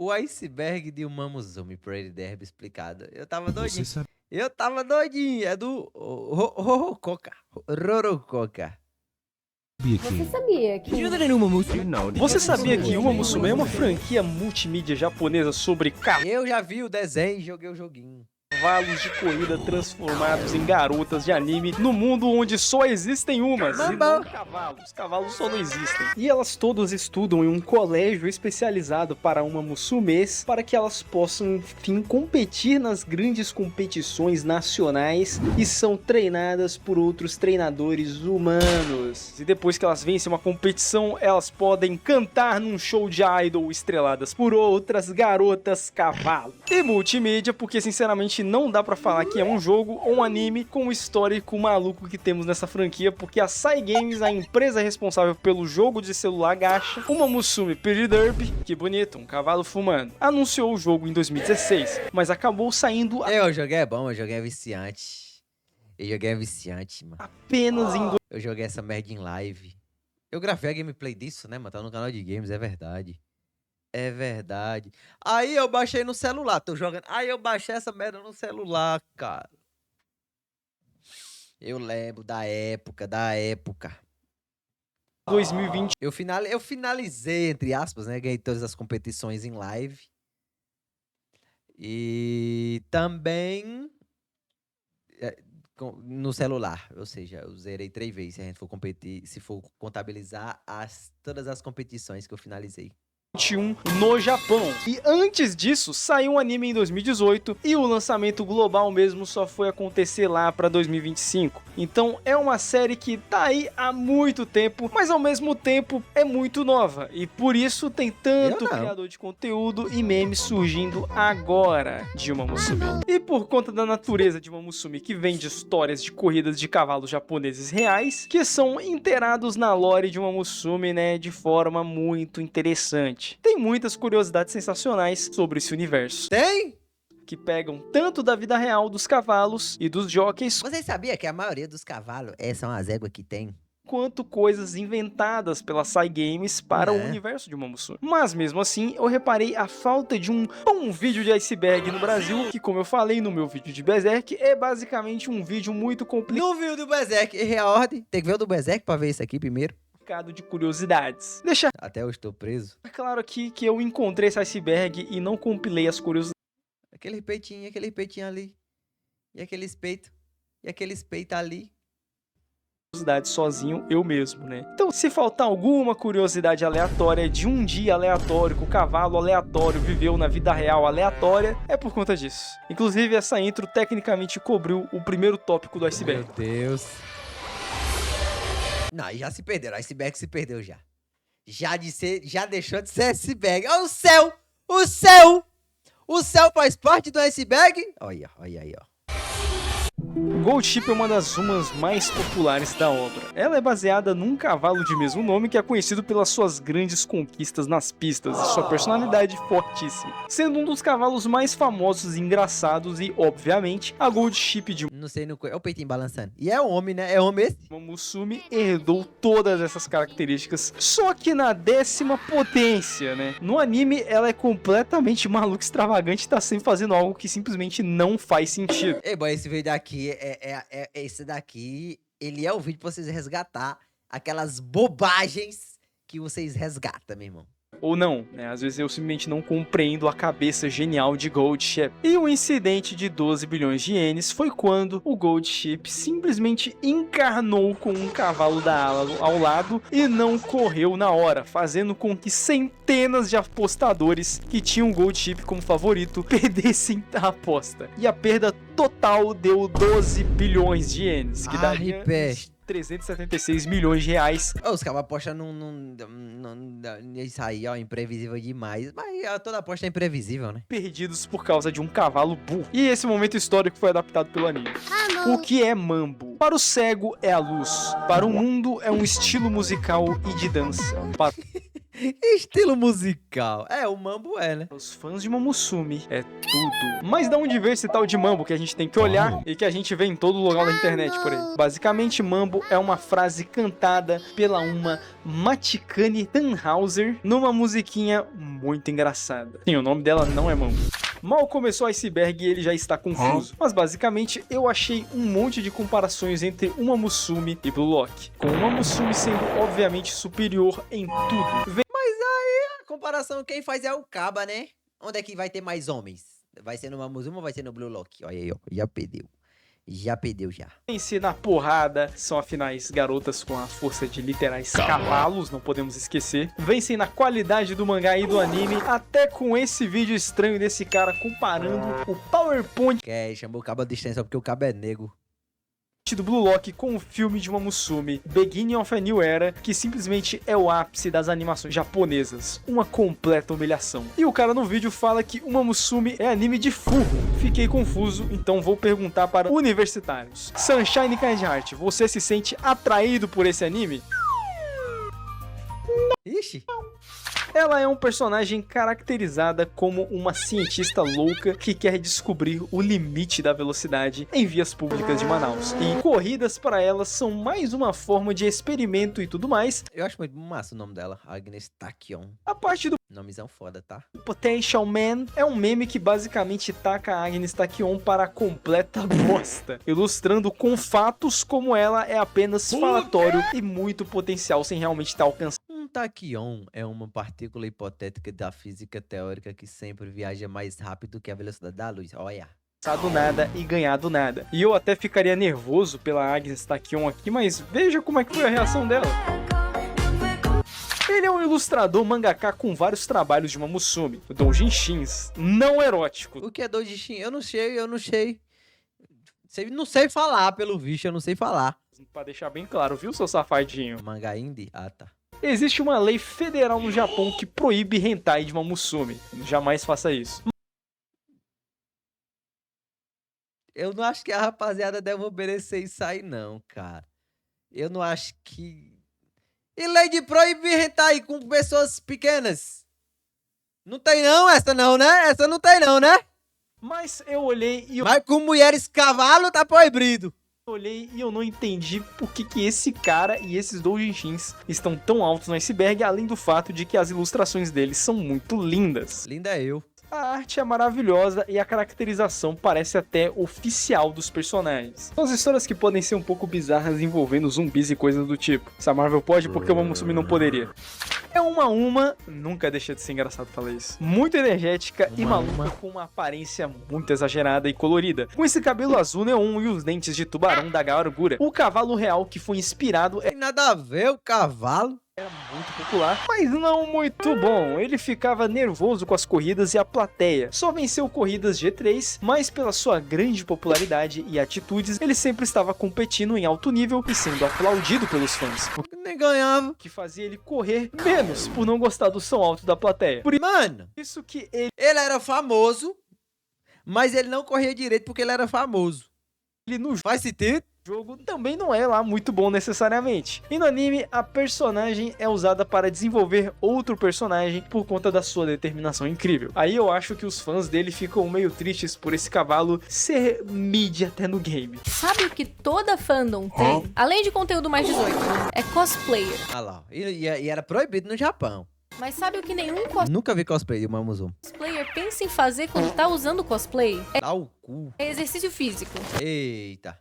O iceberg de Umamuzumi Pretty Derby explicado. Eu tava doidinho. Você Eu tava doidinho. É do Rorococa. Rorococa. sabia que... Você sabia que Uma Musume é uma franquia multimídia japonesa sobre Eu já vi o desenho e joguei o joguinho. cavalos de corrida transformados em garotas de anime no mundo onde só existem umas e não cavalos. Cavalos só não existem. E elas todas estudam em um colégio especializado para Uma Musumes para que elas possam, enfim, competir nas grandes competições nacionais e são treinadas por outros treinadores humanos. E depois que elas vencem uma competição, elas podem cantar num show de idol estreladas por outras garotas cavalo. E multimídia, porque sinceramente não dá pra falar que é um jogo ou um anime com o histórico maluco que temos nessa franquia, porque a Cygames, a empresa responsável pelo jogo de celular gacha, Uma Musume Pretty Derby, que bonito, um cavalo fumando, anunciou o jogo em 2016, mas acabou saindo O jogo é bom, o jogo é viciante. O jogo é viciante, mano. apenas em Eu joguei essa merda em live. Eu gravei a gameplay disso, né, mano? Tá no canal de games, é verdade. É verdade. Aí eu baixei no celular, tô jogando. Aí eu baixei essa merda no celular, cara. Eu lembro da época. 2020. Eu finalizei, entre aspas, né? Ganhei todas as competições em live. E também no celular. Ou seja, eu zerei 3 vezes se a gente for competir, se for contabilizar todas as competições que eu finalizei. No Japão. E antes disso, saiu um anime em 2018 e o lançamento global mesmo só foi acontecer lá pra 2025. Então é uma série que tá aí há muito tempo, mas ao mesmo tempo é muito nova. E por isso tem tanto criador de conteúdo e memes surgindo agora de Uma Musume. E por conta da natureza de Uma Musume, que vem de histórias de corridas de cavalos japoneses reais, que são inteirados na lore de Uma Musume, né, de forma muito interessante. Tem muitas curiosidades sensacionais sobre esse universo. Tem? Que pegam tanto da vida real dos cavalos e dos jockeys, Vocês sabiam que a maioria dos cavalos são as éguas que tem? quanto coisas inventadas pela Cygames para o universo de Uma Musume. Mas mesmo assim, eu reparei a falta de um bom vídeo de iceberg no Brasil, que como eu falei no meu vídeo de Berserk, é basicamente um vídeo muito complicado. Não viu do Berserk, errei a ordem. Tem que ver o do Berserk pra ver isso aqui primeiro. De curiosidades. Deixa Até eu estou preso. claro aqui que eu encontrei esse iceberg e não compilei as curiosidades. Aquele peitinho ali. E aqueles peitos. E aqueles peitos ali. Sozinho, eu mesmo, né? Então, se faltar alguma curiosidade aleatória de um dia aleatório que o cavalo aleatório viveu na vida real aleatória, é por conta disso. Inclusive, essa intro tecnicamente cobriu o primeiro tópico do iceberg. Meu Deus. Não, já se perderam. O iceberg se perdeu já. Já deixou de ser iceberg. Olha o céu! O céu! O céu faz parte do iceberg? Olha aí, ó. Gold Ship é uma das rumas mais populares da obra. Ela é baseada num cavalo de mesmo nome que é conhecido pelas suas grandes conquistas nas pistas e sua personalidade fortíssima, sendo um dos cavalos mais famosos e engraçados e, obviamente, a Gold Ship de Não sei, é o peitinho balançando. E é homem, né? É homem esse? Uma Musume herdou todas essas características, só que na 10ª potência, né? No anime, ela é completamente maluca, extravagante e tá sempre fazendo algo que simplesmente não faz sentido. Ei, boy, esse vídeo daqui esse daqui, ele é o vídeo pra vocês resgatar aquelas bobagens que vocês resgatam, meu irmão. Ou não, né? Às vezes eu simplesmente não compreendo a cabeça genial de Gold Ship. E o incidente de 12 bilhões de ienes foi quando o Gold Ship simplesmente encarnou com um cavalo da ala ao lado e não correu na hora, fazendo com que centenas de apostadores que tinham o Gold Ship como favorito perdessem a aposta. E a perda total deu 12 bilhões de ienes, que daria 376 milhões de reais. Os caras apostam isso aí, ó, imprevisível demais. Mas toda aposta é imprevisível, né? Perdidos por causa de um cavalo burro. E esse momento histórico foi adaptado pelo anime. O que é mambo? Para o cego é a luz. Para o mundo é um estilo musical e de dança. Estilo musical. É, o mambo é, né? Os fãs de uma Musume é tudo. Mas de onde veio esse tal de mambo que a gente tem que olhar e que a gente vê em todo lugar da internet por aí? Basicamente, mambo é uma frase cantada pela uma Matikane Tannhauser numa musiquinha muito engraçada. Sim, o nome dela não é mambo. Mal começou o Iceberg e ele já está confuso. Mas basicamente eu achei um monte de comparações entre uma Musume e Blue Lock. Com uma Musume sendo obviamente superior em tudo. A comparação, quem faz é o Caba, né? Onde é que vai ter mais homens? Vai ser no Mamuzuma ou vai ser no Blue Lock? Olha aí, ó. Já perdeu. Já perdeu, já. Vence na porrada, são afinais garotas com a força de literais cavalos, não podemos esquecer. Vencem na qualidade do mangá e do anime, até com esse vídeo estranho desse cara comparando o PowerPoint Chamou o Caba de extensão porque o Caba é negro. do Blue Lock com o filme de uma Musume, Beginning of a New Era, que simplesmente é o ápice das animações japonesas. Uma completa humilhação. E o cara no vídeo fala que uma Musume é anime de furro. Fiquei confuso, então vou perguntar para universitários. Sunshine Kind Heart, você se sente atraído por esse anime? Ixi. Ela é um personagem caracterizada como uma cientista louca que quer descobrir o limite da velocidade em vias públicas de Manaus. E corridas para ela são mais uma forma de experimento e tudo mais. Eu acho muito massa o nome dela. Agnes Tachyon. A parte do Nomezão foda, tá? Potential Man é um meme que basicamente taca a Agnes Tachyon para a completa bosta, ilustrando com fatos como ela é apenas falatório e muito potencial sem realmente estar alcançando. Um tachyon é uma partícula hipotética da física teórica que sempre viaja mais rápido que a velocidade da luz. Olha. Do nada e ganhar do nada. E eu até ficaria nervoso pela Agnes Tachyon aqui, mas veja como é que foi a reação dela. Ele é um ilustrador mangaka com vários trabalhos de uma Musume, doujinshins não eróticos. O que é doujinshi? Eu não sei. Não sei falar, pelo visto, eu não sei falar. Pra deixar bem claro, viu, seu safadinho? Manga indie? Ah, tá. Existe uma lei federal no Japão que proíbe hentai de uma Musume. Jamais faça isso. Eu não acho que a rapaziada deve obedecer isso aí, não, cara. Eu não acho que... E lei de proibir hentai com pessoas pequenas? Não tem não, essa não, né? Essa não tem não, né? Mas eu olhei e Mas com mulheres cavalo tá proibido. eu não entendi por que esse cara e esses doujinshins estão tão altos no iceberg, além do fato de que as ilustrações deles são muito lindas. Linda é eu. A arte é maravilhosa e a caracterização parece até oficial dos personagens. São as histórias que podem ser um pouco bizarras envolvendo zumbis e coisas do tipo. Se a Marvel pode, porque uma Musume não poderia. É uma, nunca deixa de ser engraçado falar isso. Muito energética e maluca, com uma aparência muito exagerada e colorida. Com esse cabelo azul neon e os dentes de tubarão da Gargura. O cavalo real que foi inspirado Tem nada a ver o cavalo. era muito popular, mas não muito bom. Ele ficava nervoso com as corridas e a plateia. Só venceu corridas G3, mas pela sua grande popularidade e atitudes, ele sempre estava competindo em alto nível e sendo aplaudido pelos fãs. O Nem ganhava. que fazia ele correr menos por não gostar do som alto da plateia. Por Mano, isso que ele ele era famoso, mas ele não corria direito porque ele era famoso. no Faz sentido? jogo também não é lá muito bom necessariamente. E no anime, a personagem é usada para desenvolver outro personagem por conta da sua determinação incrível. Aí eu acho que os fãs dele ficam meio tristes por esse cavalo ser mid até no game. Sabe o que toda fandom tem? Além de conteúdo mais 18, é cosplayer. Ah lá. E era proibido no Japão. Mas sabe o que nenhum Nunca vi cosplay de Mamuzum. cosplayer pensa em fazer quando tá usando cosplay? Dá o cu. É exercício físico. Eita.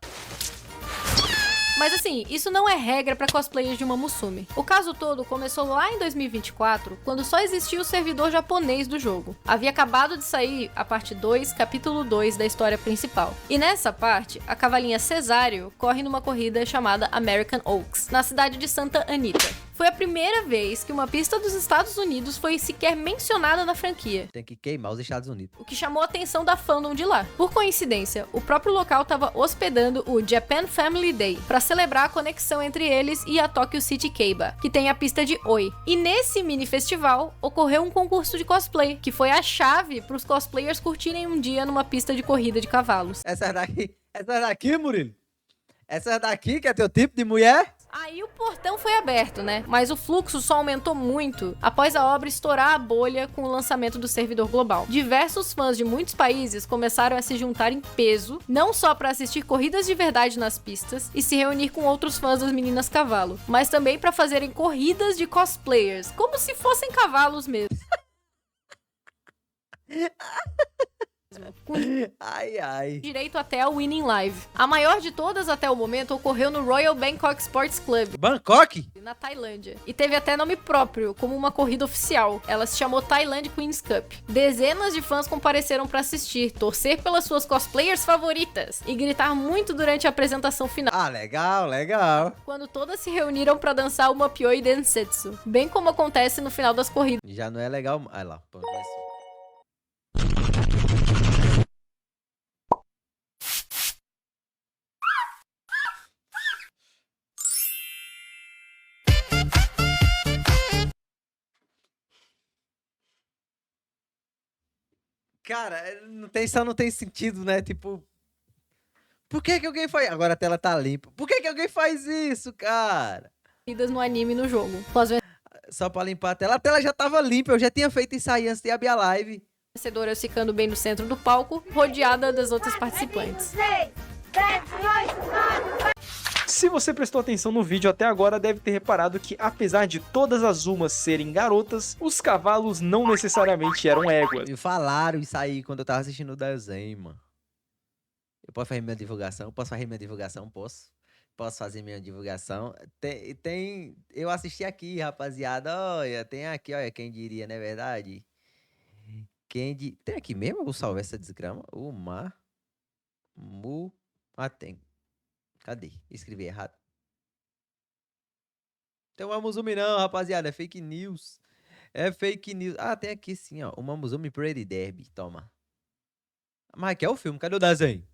Mas assim, isso não é regra pra cosplayers de uma Musume. O caso todo começou lá em 2024, quando só existia o servidor japonês do jogo. Havia acabado de sair a parte 2, capítulo 2 da história principal. E nessa parte, a cavalinha Cesário corre numa corrida chamada American Oaks, na cidade de Santa Anita. Foi a primeira vez que uma pista dos Estados Unidos foi sequer mencionada na franquia, Tem que queimar os Estados Unidos. o que chamou a atenção da fandom de lá. Por coincidência, o próprio local estava hospedando o Japan Family Day para celebrar a conexão entre eles e a Tokyo City Keiba, que tem a pista de Oi. E nesse mini festival ocorreu um concurso de cosplay, que foi a chave para os cosplayers curtirem um dia numa pista de corrida de cavalos. Essa daqui, Murilo? Essa daqui que é teu tipo de mulher? Aí o portão foi aberto, né? Mas o fluxo só aumentou muito após a obra estourar a bolha com o lançamento do servidor global. Diversos fãs de muitos países começaram a se juntar em peso, não só para assistir corridas de verdade nas pistas e se reunir com outros fãs das meninas cavalo, mas também para fazerem corridas de cosplayers, como se fossem cavalos mesmo. Com Ai. direito até a Winning Live. A maior de todas até o momento ocorreu no Royal Bangkok Sports Club, Bangkok? na Tailândia, e teve até nome próprio, como uma corrida oficial. Ela se chamou Thailand Queens Cup. Dezenas de fãs compareceram para assistir, torcer pelas suas cosplayers favoritas e gritar muito durante a apresentação final, Ah, legal. quando todas se reuniram para dançar o Mapioi Densetsu, bem como acontece no final das corridas. Já não é legal. Olha lá, pronto, começou. Cara, só não tem sentido, né? Tipo, por que alguém faz... Agora a tela tá limpa. Por que alguém faz isso, cara? No anime e no jogo. Com as Só pra limpar a tela. A tela já tava limpa, eu já tinha feito isso aí antes de abrir a live. vencedoras ficando bem no centro do palco, rodeada das outras participantes. Se você prestou atenção no vídeo até agora, deve ter reparado que, apesar de todas as umas serem garotas, os cavalos não necessariamente eram éguas. Me falaram isso aí quando eu tava assistindo o desenho, mano. Eu posso fazer minha divulgação? Posso. Posso fazer minha divulgação. Eu assisti aqui, rapaziada. Olha, tem aqui, olha, quem diria, não é verdade? Tem aqui mesmo? Eu vou salvar essa desgrama. Tem. Cadê? Escrevi errado. Tem uma Muzumi não, rapaziada. É fake news. É fake news. Ah, tem aqui sim, ó. Uma Muzumi Pretty Derby. Toma. Mas aqui é o filme. Cadê o desenho?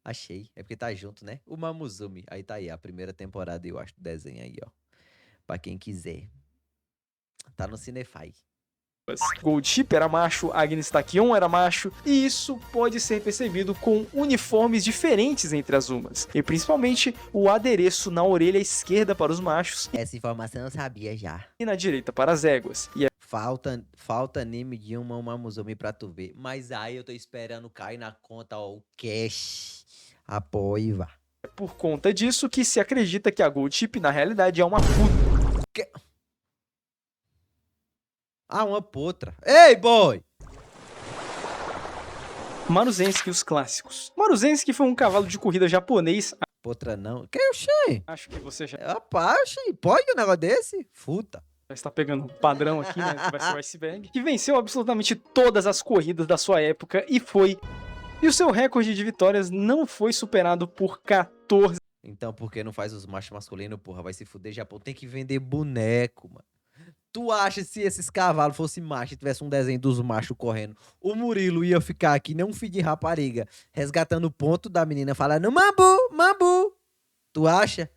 Achei. É porque tá junto, né? O Mamuzumi. Aí tá aí, a primeira temporada, eu acho, do desenho aí, ó. Pra quem quiser. Tá no Cinefy. Gold Chip era macho, Agnes Tachyon era macho, e isso pode ser percebido com uniformes diferentes entre as umas, e principalmente o adereço na orelha esquerda para os machos Essa informação eu sabia já. e na direita para as éguas. E Falta anime de uma Mamuzumi pra tu ver. Mas aí eu tô esperando cair na conta, ó, o cash. Apoie, vá. é por conta disso que se acredita que a Gold Chip na realidade é uma puta. Ah, uma potra. Ei, boy! Maruzensky, os clássicos. Maruzensky foi um cavalo de corrida japonês. Potra não. Que eu sei? Acho que você já Rapaz, pode um negócio desse? Futa. está pegando um padrão aqui, né? Que vai ser o iceberg. Que venceu absolutamente todas as corridas da sua época e o seu recorde de vitórias não foi superado por 14. Então, por que não faz os machos masculinos, porra? Vai se fuder, Japão. Tem que vender boneco, mano. Tu acha se esses cavalos fossem macho e tivesse um desenho dos machos correndo, o Murilo ia ficar aqui, nem um filho de rapariga, resgatando o ponto da menina, falando mambu. Tu acha?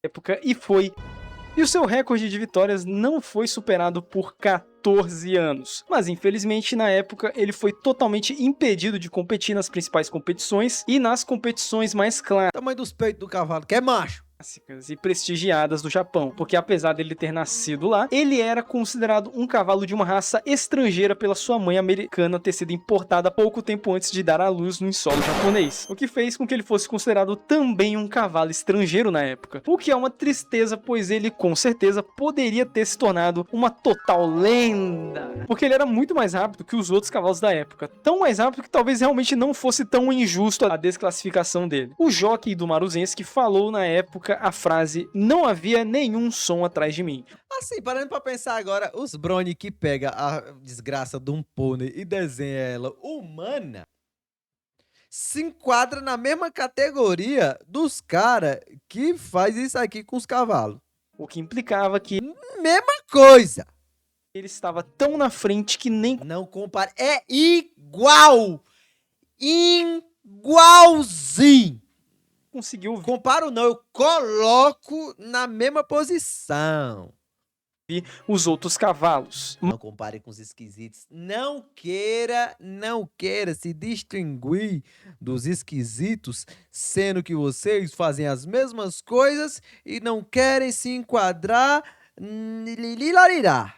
Época e o seu recorde de vitórias não foi superado por 14 anos. Mas infelizmente na época ele foi totalmente impedido de competir nas principais competições e nas competições mais Tamanho dos peitos do cavalo, que é macho. clássicas e prestigiadas do Japão, porque apesar dele ter nascido lá, ele era considerado um cavalo de uma raça estrangeira pela sua mãe americana ter sido importada pouco tempo antes de dar à luz no solo japonês, o que fez com que ele fosse considerado também um cavalo estrangeiro na época, o que é uma tristeza, pois ele com certeza poderia ter se tornado uma total lenda, porque ele era muito mais rápido que os outros cavalos da época, tão mais rápido que talvez realmente não fosse tão injusto a desclassificação dele. O jockey do Maruzensky falou na época a frase: não havia nenhum som atrás de mim. Assim, parando pra pensar agora, os Brony que pega a desgraça de um pônei e desenha ela humana, se enquadra na mesma categoria dos caras que faz isso aqui com os cavalos. O que implicava que Mesma coisa. ele estava tão na frente que nem Não compara. É igual. Igualzinho. conseguiu ver Comparo não, eu coloco na mesma posição. os outros cavalos. Não compare com os esquisitos. Não queira se distinguir dos esquisitos, sendo que vocês fazem as mesmas coisas e não querem se enquadrar. Lililarirá.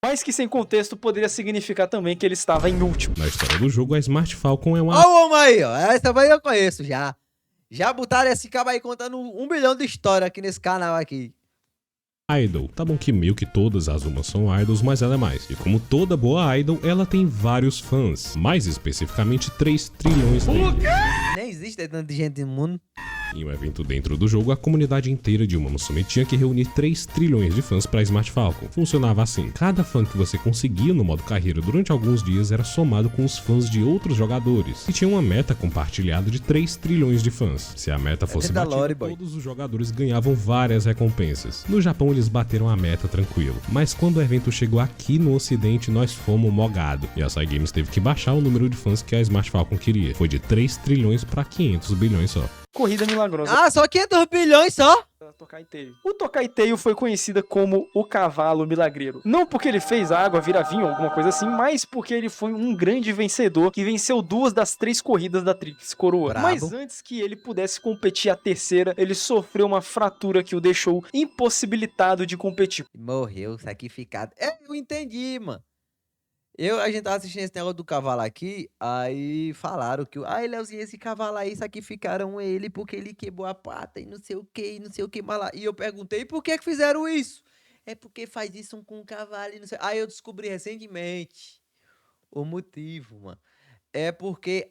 Mas que sem contexto poderia significar também que ele estava em último. Na história do jogo, a Smart Falcon é uma Ó o homem aí, ó. Essa aí eu conheço já. Já botaram esse cabo aí contando 1 bilhão de história aqui nesse canal aqui. idol. Tá bom que meio que todas as umas são idols, mas ela é mais. E como toda boa idol, ela tem vários fãs. Mais especificamente 3 trilhões deles. Nem existe tanta gente no mundo. Em um evento dentro do jogo, a comunidade inteira de Uma Musume tinha que reunir 3 trilhões de fãs para Smart Falcon. Funcionava assim: cada fã que você conseguia no modo carreira durante alguns dias era somado com os fãs de outros jogadores, e tinha uma meta compartilhada de 3 trilhões de fãs. Se a meta fosse da batida, Lore, boy. todos os jogadores ganhavam várias recompensas. No Japão eles bateram a meta tranquilo, mas quando o evento chegou aqui no ocidente, nós fomos mogado, e a Cygames teve que baixar o número de fãs que a Smart Falcon queria. Foi de 3 trilhões para 500 bilhões só. Corrida milagrosa. Ah, só 500 bilhões só? Tocaiteio. O Tocaiteio foi conhecida como o cavalo milagreiro. Não porque ele fez a água virar vinho ou alguma coisa assim, mas porque ele foi um grande vencedor que venceu 2 das 3 corridas da Tríplice Coroa. Brabo. Mas antes que ele pudesse competir a terceira, ele sofreu uma fratura que o deixou impossibilitado de competir. Morreu, sacrificado. Eu entendi, mano. A gente tava assistindo esse negócio do cavalo aqui, aí falaram que, Leozinho, esse cavalo aí sacrificaram ele porque ele quebrou a pata e não sei o que, mas lá. E eu perguntei, por que fizeram isso? É porque faz isso com o cavalo e não sei. Aí eu descobri recentemente o motivo, mano. É porque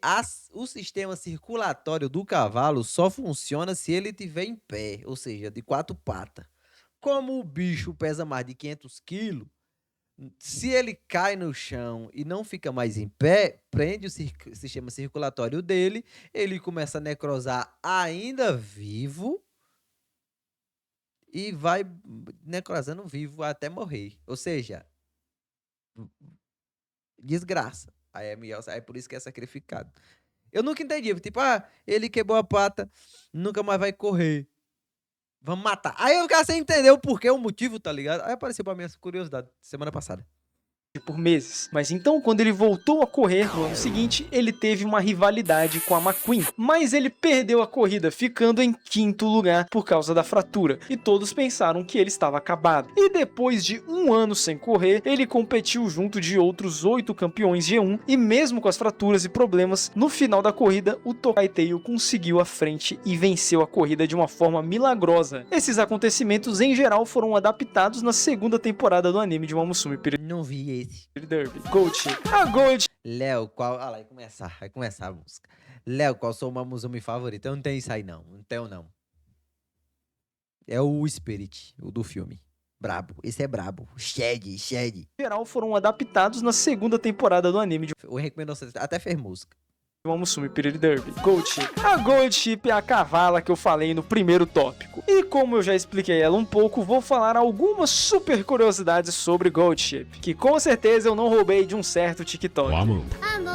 o sistema circulatório do cavalo só funciona se ele estiver em pé, ou seja, de 4 patas. Como o bicho pesa mais de 500 quilos, se ele cai no chão e não fica mais em pé, prende o sistema circulatório dele, ele começa a necrosar ainda vivo e vai necrosando vivo até morrer. Ou seja, desgraça. Aí é por isso que é sacrificado. Eu nunca entendi. Tipo, ele quebrou a pata, nunca mais vai correr. Vamos matar. Aí eu fiquei sem entender o porquê, o motivo, tá ligado? Aí apareceu pra mim essa curiosidade semana passada. Por meses. Mas então, quando ele voltou a correr no ano seguinte, ele teve uma rivalidade com a McQueen. Mas ele perdeu a corrida, ficando em 5º lugar por causa da fratura. E todos pensaram que ele estava acabado. E depois de 1 ano sem correr, ele competiu junto de outros 8 campeões G1. E mesmo com as fraturas e problemas, no final da corrida, o Tokaiteio conseguiu a frente e venceu a corrida de uma forma milagrosa. Esses acontecimentos, em geral, foram adaptados na 2ª temporada do anime de Uma Musume Period Não vi esse. Derby. Gold Chip. A Gold Léo, qual... Ah lá, vai começar a música. Léo, qual sua Uma Musume favorita? Eu não tenho isso aí, não. Não tenho, não. É o Spirit, o do filme. Brabo. Esse é brabo. Shed. em geral foram adaptados na 2ª temporada do anime de O recomendou até fez música. Uma Musume Period Derby. Gold Chip. A Gold Chip é a cavala que eu falei no primeiro tópico. E como eu já expliquei ela um pouco, vou falar algumas super curiosidades sobre Gold Chip, que com certeza eu não roubei de um certo TikTok. Ó, mano.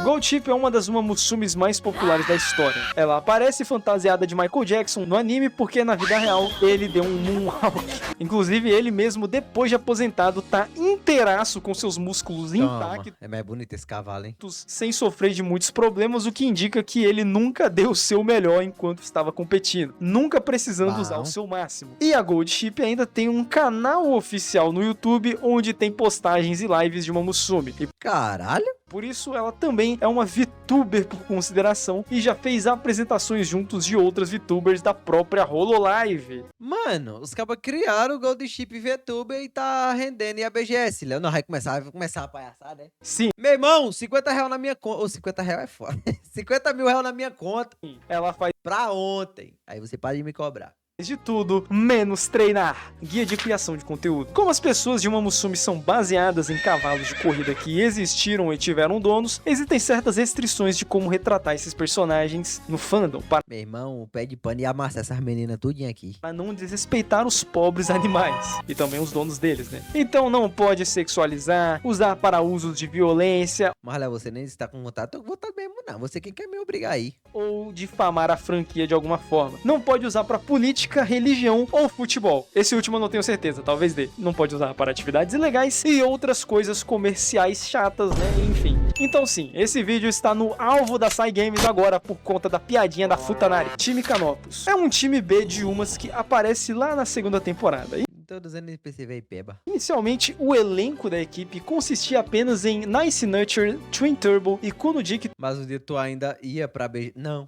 Gold Chip é uma das Uma Musumes mais populares da história. Ela aparece fantasiada de Michael Jackson no anime porque na vida real ele deu um moonwalk. Inclusive ele mesmo, depois de aposentado, tá inteiraço com seus músculos intactos, É mais bonito esse cavalo, hein? sem sofrer de muitos problemas, o que indica que ele nunca deu o seu melhor enquanto estava competindo, nunca precisando usar o seu máximo. E a Gold Chip ainda tem um canal oficial no YouTube onde tem postagens e lives de Uma Musume. E Caralho. por isso ela também é uma VTuber por consideração e já fez apresentações juntos de outras VTubers da própria Hololive. Mano, os cabas criaram o Gold Chip VTuber e tá rendendo. E a BGS, Léo? Não, vai começar a palhaçada, né? Sim, Meu irmão, 50 reais na minha conta. Ô, 50 reais é foda. 50 mil reais na minha conta ela faz pra ontem. Aí você pode me cobrar. de tudo, menos treinar. Guia de criação de conteúdo. Como as pessoas de Uma Musume são baseadas em cavalos de corrida que existiram e tiveram donos, existem certas restrições de como retratar esses personagens no fandom, para Meu irmão, o pé de pano ia amassar essas meninas tudinho aqui. não desrespeitar os pobres animais e também os donos deles, né? Então não pode sexualizar, usar para usos de violência Mas, Léo, você nem está com vontade. Tô com vontade mesmo, não. Você quem quer me obrigar aí. ou difamar a franquia de alguma forma. Não pode usar para política política, religião ou futebol. Esse último eu não tenho certeza, talvez dê. Não pode usar para atividades ilegais e outras coisas comerciais chatas, né? Enfim. Então sim, esse vídeo está no alvo da Sai Games agora por conta da piadinha da Futanari. Time Canopus. É um time B de umas que aparece lá na segunda temporada. Todos os NPC veio peba. Inicialmente, o elenco da equipe consistia apenas em Nice Nurture, Twin Turbo e Kunodik Mas o dia tu ainda ia pra beijar. Não.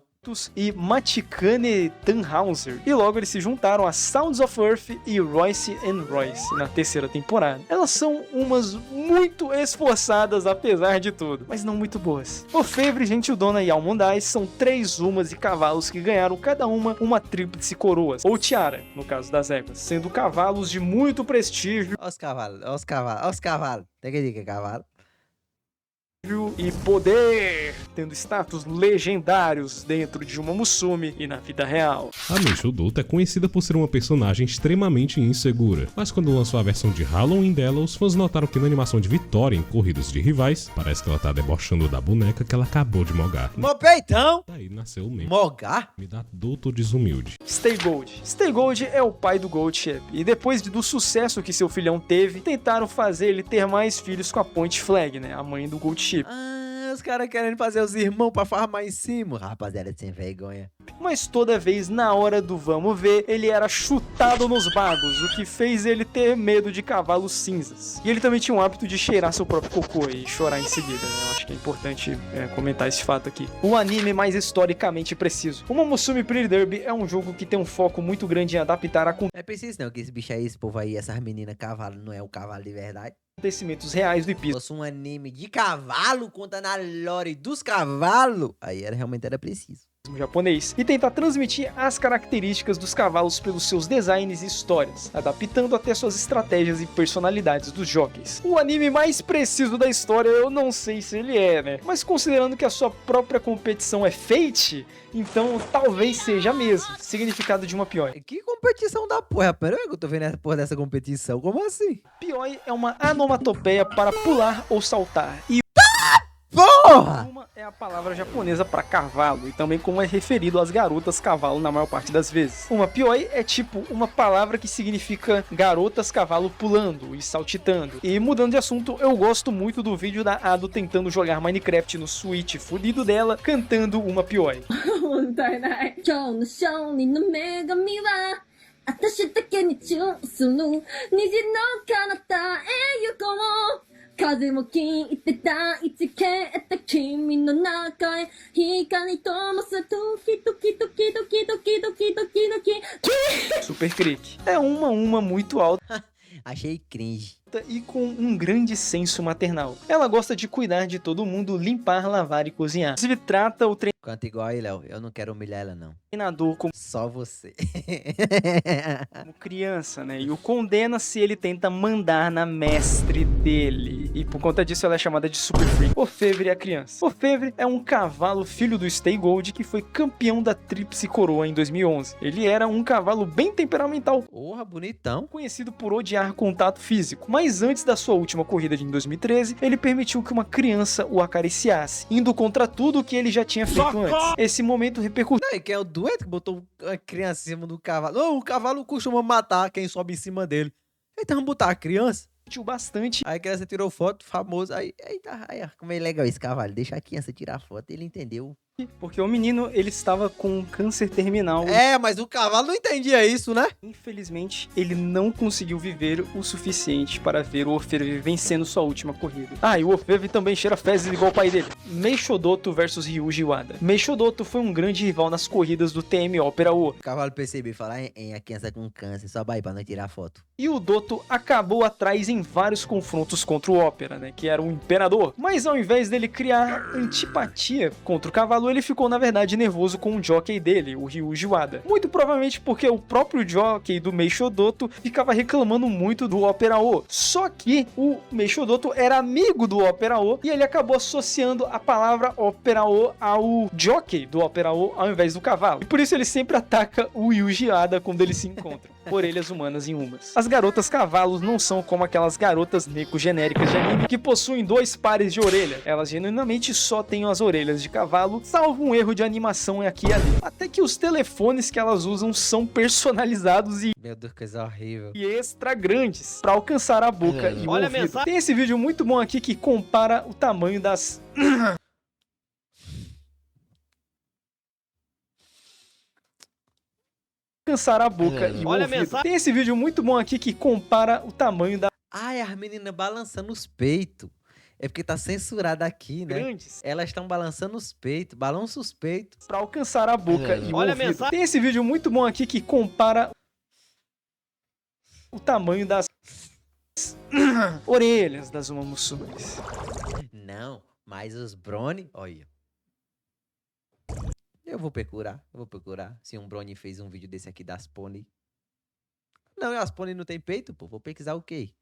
e Matikane Tannhauser. E logo eles se juntaram a Sounds of Earth e Royce and Royce na terceira temporada. Elas são umas muito esforçadas apesar de tudo, mas não muito boas. Orfevre, Gentildona e Almondais são 3 umas e cavalos que ganharam cada uma tríplice coroas, ou tiara, no caso das éguas, sendo cavalos de muito prestígio Olha os cavalos, olha os cavalos, olha os cavalos. Tem que dizer que é cavalo. e poder, tendo status legendários dentro de uma Musume e na vida real. A Meisho Doto é conhecida por ser uma personagem extremamente insegura, mas quando lançou a versão de Halloween dela, os fãs notaram que na animação de Vitória em Corridas de Rivais, parece que ela tá debochando da boneca que ela acabou de mogar. Mó peitão! Daí nasceu o meme Mogar? da Doto Desumilde. Stay Gold. Stay Gold é o pai do Gold Ship, e depois do sucesso que seu filhão teve, tentaram fazer ele ter mais filhos com a Point Flag, né, a mãe do Gold Ship. Ah, os caras querendo fazer os irmãos pra farmar em cima. Rapaziada, sem vergonha. Mas toda vez, na hora do vamos ver, ele era chutado nos bagos, o que fez ele ter medo de cavalos cinzas. E ele também tinha o hábito de cheirar seu próprio cocô e chorar em seguida, né? Eu acho que é importante comentar esse fato aqui. O anime mais historicamente preciso. O Momosume Pretty Derby é um jogo que tem um foco muito grande em adaptar Não é preciso não, que esse bicho aí, esse povo aí, essas meninas cavalo, não é o cavalo de verdade. acontecimentos reais do Se Ipizo. fosse um anime de cavalo, contando a lore dos cavalos, aí realmente era preciso. Japonês e tentar transmitir as características dos cavalos pelos seus designs e histórias, adaptando até suas estratégias e personalidades dos jockeys. O anime mais preciso da história eu não sei se ele é, né? Mas considerando que a sua própria competição é Fate, então talvez seja mesmo. Significado de uma Pioi. Que competição da porra? Pera aí que eu tô vendo essa porra dessa competição, como assim? Pioi é uma onomatopeia para pular ou saltar. E Porra! uma é a palavra japonesa para cavalo, e também como é referido às garotas cavalo na maior parte das vezes. Uma pioi é tipo uma palavra que significa garotas cavalo pulando e saltitando. E mudando de assunto, eu gosto muito do vídeo da Ado tentando jogar Minecraft no Switch fudido dela, cantando uma pioi. 問題ない今日の勝利の女神は私だけにチューする虹の彼方へ行こう風も聞いてた一消えた君の中へ光灯すドキドキドキドキドキドキドキドキ Super Crick. É uma muito alta Achei cringe. e com um grande senso maternal. Ela gosta de cuidar de todo mundo, limpar, lavar e cozinhar. Inclusive trata o Canta igual aí, Léo. Eu não quero humilhar ela, não. treinador como Só você. criança, né? E o condena se ele tenta mandar na mestre dele. E por conta disso ela é chamada de Super Freak. Orfevre é a criança. Orfevre é um cavalo filho do Stay Gold que foi campeão da Tríplice Coroa em 2011. Ele era um cavalo bem temperamental, Porra, bonitão. conhecido por odiar contato físico, mas antes da sua última corrida de 2013, ele permitiu que uma criança o acariciasse, indo contra tudo o que ele já tinha feito antes. Esse momento repercutiu Não, e quem é o doente que botou a criança em cima do cavalo? Não, o cavalo costuma matar quem sobe em cima dele. Então vamos botar a criança? bastante Aí a criança tirou foto, famoso. Aí, eita, aí, ó, como é legal esse cavalo. Deixa a criança tirar foto, ele entendeu. porque o menino ele estava com um câncer terminal. É, mas o cavalo não entendia isso, né? Infelizmente, ele não conseguiu viver o suficiente para ver o Orfevre vencendo sua última corrida. Ah, e o Orfevre também cheira fezes igual o pai dele. Meisho Doto versus Ryuji Wada. Meisho Doto foi um grande rival nas corridas do TM Opera O. O cavalo percebeu e falou, a criança com câncer, só vai pra não tirar foto. E o Doto acabou atrás em vários confrontos contra o Opera, né, que era o imperador. Mas ao invés dele criar antipatia contra o cavalo, ele ficou na verdade nervoso com o jockey dele, o Ryuji Wada. Muito provavelmente porque o próprio jockey do Meisho Doto ficava reclamando muito do Opera O. Só que o Meisho Doto era amigo do Opera O e ele acabou associando a palavra Opera O ao jockey do Opera O ao invés do cavalo. E por isso ele sempre ataca o Ryuji Wada quando eles se encontram. Orelhas humanas em umas. As garotas cavalos não são como aquelas garotas neko genéricas de anime que possuem 2 pares de orelha. Elas genuinamente só têm as orelhas de cavalo, salvo um erro de animação aqui e ali. Até que os telefones que elas usam são personalizados e Meu Deus, coisa horrível. extra grandes para alcançar a boca e o Olha a ouvido. mensagem. Tem esse vídeo muito bom aqui que compara o tamanho das... alcançar a boca e o Olha a ouvido. mensagem. Tem esse vídeo muito bom aqui que compara o tamanho das Ai, as meninas balançando os peitos. É porque tá censurado aqui, né? grandes Elas estão balançando os peitos, balança os peitos. para alcançar a boca e o Olha a ouvido. mensagem. Tem esse vídeo muito bom aqui que compara o tamanho das orelhas das Uma Musumes. Não, mas os Brony, olha. Eu vou procurar se um Brony fez um vídeo desse aqui das pônei. Não, as pônei não tem peito, pô. Vou pesquisar o quê?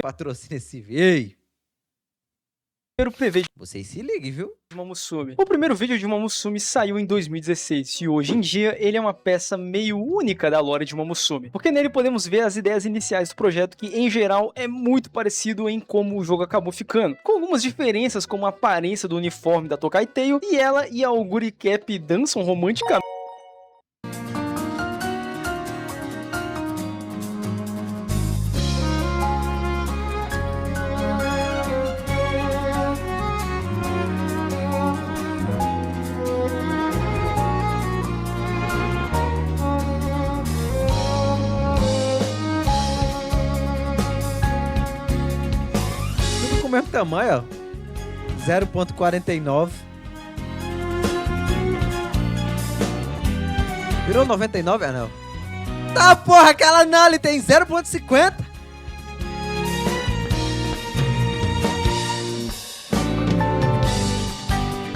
Patrocina esse vídeo. Ei, Primeiro PV de vocês se liguem, viu? Uma Musume. O primeiro vídeo de Uma Musume saiu em 2016 e hoje em dia ele é uma peça meio única da lore de Uma Musume, porque nele podemos ver as ideias iniciais do projeto que em geral é muito parecido em como o jogo acabou ficando, com algumas diferenças como a aparência do uniforme da Tokai Tale e ela e a Auguri Cap dançam romanticamente. Tudo com o mesmo tamanho, ó. 0.49. Virou 99? Ah, não. Tá, porra, aquela não, ele tem 0.50.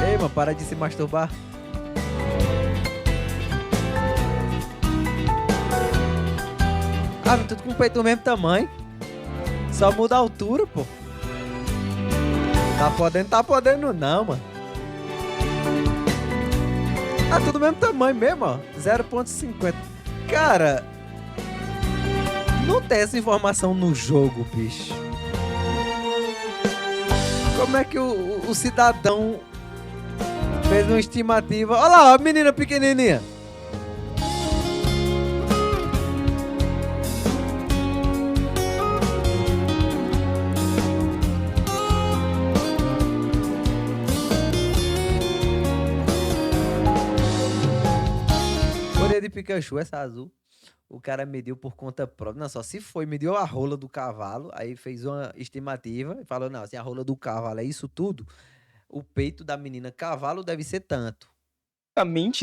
Ei, mano, para de se masturbar. Ah, tudo com o peito do mesmo tamanho. Só muda a altura, pô. Tá podendo não, mano. Ah, tudo do mesmo tamanho mesmo, ó. 0.50. Cara, não tem essa informação no jogo, bicho. Como é que o cidadão fez uma estimativa? Olha lá, ó, a menina pequenininha. Orelha de Pikachu, essa azul. O cara mediu por conta própria. Não, só se foi, mediu a rola do cavalo, aí fez uma estimativa e falou: não, se a rola do cavalo é isso tudo, o peito da menina cavalo deve ser tanto.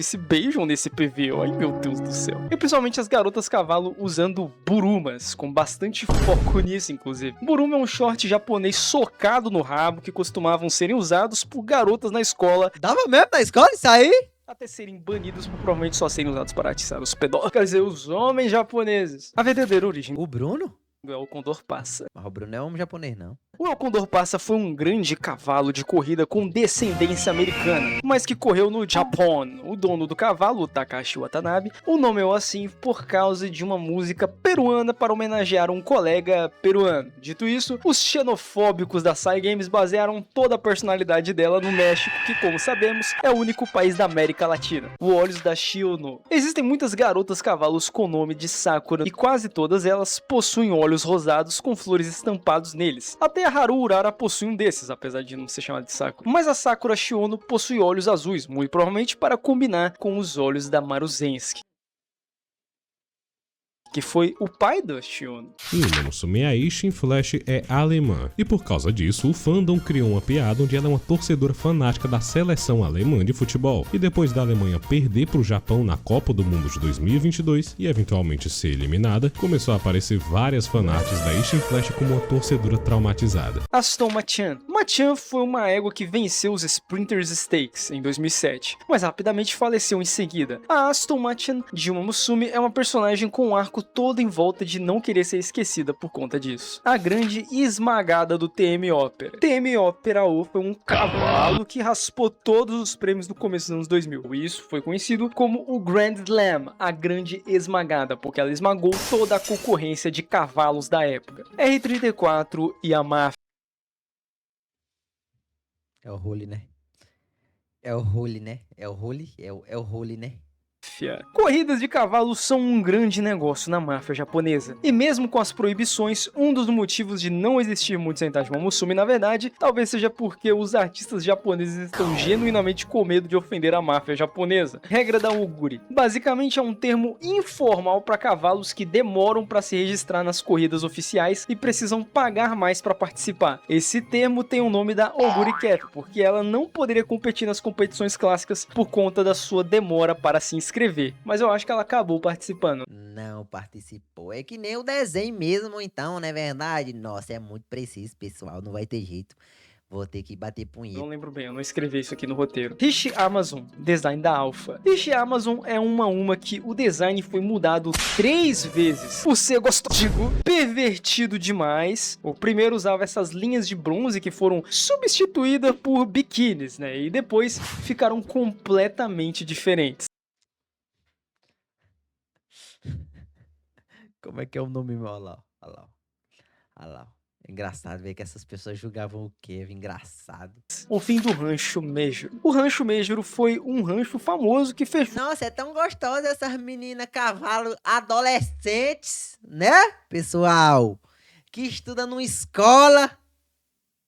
Se beijam nesse PV, ai meu Deus do céu. E principalmente as garotas cavalo usando burumas, com bastante foco nisso inclusive. Buruma é um short japonês socado no rabo que costumavam serem usados por garotas na escola Dava mesmo na escola isso aí? até serem banidos por provavelmente só serem usados para atiçar os pedófilos, quer dizer, os homens japoneses. A verdadeira origem O Bruno? do El Condor Passa. Mas o Bruno não é homem japonês, não. O El Condor Passa foi um grande cavalo de corrida com descendência americana, mas que correu no Japão. O dono do cavalo, o Takashi Watanabe, o nomeou assim por causa de uma música peruana para homenagear um colega peruano. Dito isso, os xenofóbicos da Sai Games basearam toda a personalidade dela no México, que, como sabemos, é o único país da América Latina. O Olhos da Shiono. Existem muitas garotas cavalos com o nome de Sakura, e quase todas elas possuem olhos rosados com flores estampados neles. Até a Haru Urara possui um desses, apesar de não ser chamada de Sakura. Mas a Sakura Shiono possui olhos azuis, muito provavelmente para combinar com os olhos da Maruzensky, que foi o pai da Shiono. E Uma Musume Aishi em Flash é alemã, e por causa disso o fandom criou uma piada onde ela é uma torcedora fanática da seleção alemã de futebol, e depois da Alemanha perder pro Japão na Copa do Mundo de 2022 e eventualmente ser eliminada, começou a aparecer várias fanarts da Aishi em Flash como uma torcedora traumatizada. Aston Machan. Machan foi uma égua que venceu os Sprinters Stakes em 2007, mas rapidamente faleceu em seguida. A Aston Machan de Uma Musume é uma personagem com um arco todo em volta de não querer ser esquecida por conta disso. A grande esmagada do TM Opera. TM Opera O foi um cavalo que raspou todos os prêmios no começo dos anos 2000. Isso foi conhecido como o Grand Slam, a grande esmagada, porque ela esmagou toda a concorrência de cavalos da época. R34 e a máfia. É o Holy, né? É o Holy, né? É o Holy? É o Holy, né? Corridas de cavalo são um grande negócio na máfia japonesa. E mesmo com as proibições, um dos motivos de não existir muito Sentai Momosume, na verdade, talvez seja porque os artistas japoneses estão genuinamente com medo de ofender a máfia japonesa. Regra da Oguri. Basicamente é um termo informal para cavalos que demoram para se registrar nas corridas oficiais e precisam pagar mais para participar. Esse termo tem o nome da Oguri Cap, porque ela não poderia competir nas competições clássicas por conta da sua demora para se inscrever. Mas eu acho que ela acabou participando. Não participou. É que nem o desenho mesmo, então, não é verdade? Nossa, é muito preciso, pessoal. Não vai ter jeito. Vou ter que bater punheta. Não lembro bem, eu não escrevi isso aqui no roteiro. Rishi Amazon, design da Alpha. Rishi Amazon é uma que o design foi mudado 3 vezes por ser gostoso, pervertido demais. O primeiro usava essas linhas de bronze que foram substituídas por biquínis, né? E depois ficaram completamente diferentes. Como é que é o nome, meu? Olha lá, ó. Olha lá, ó. Olha lá, ó. É engraçado ver que essas pessoas julgavam o Kevin. Engraçado. O fim do Rancho Meijuro. O Rancho Meijuro foi um rancho famoso que fechou Nossa, é tão gostosa essas meninas cavalo adolescentes, né, pessoal? Que estuda numa escola.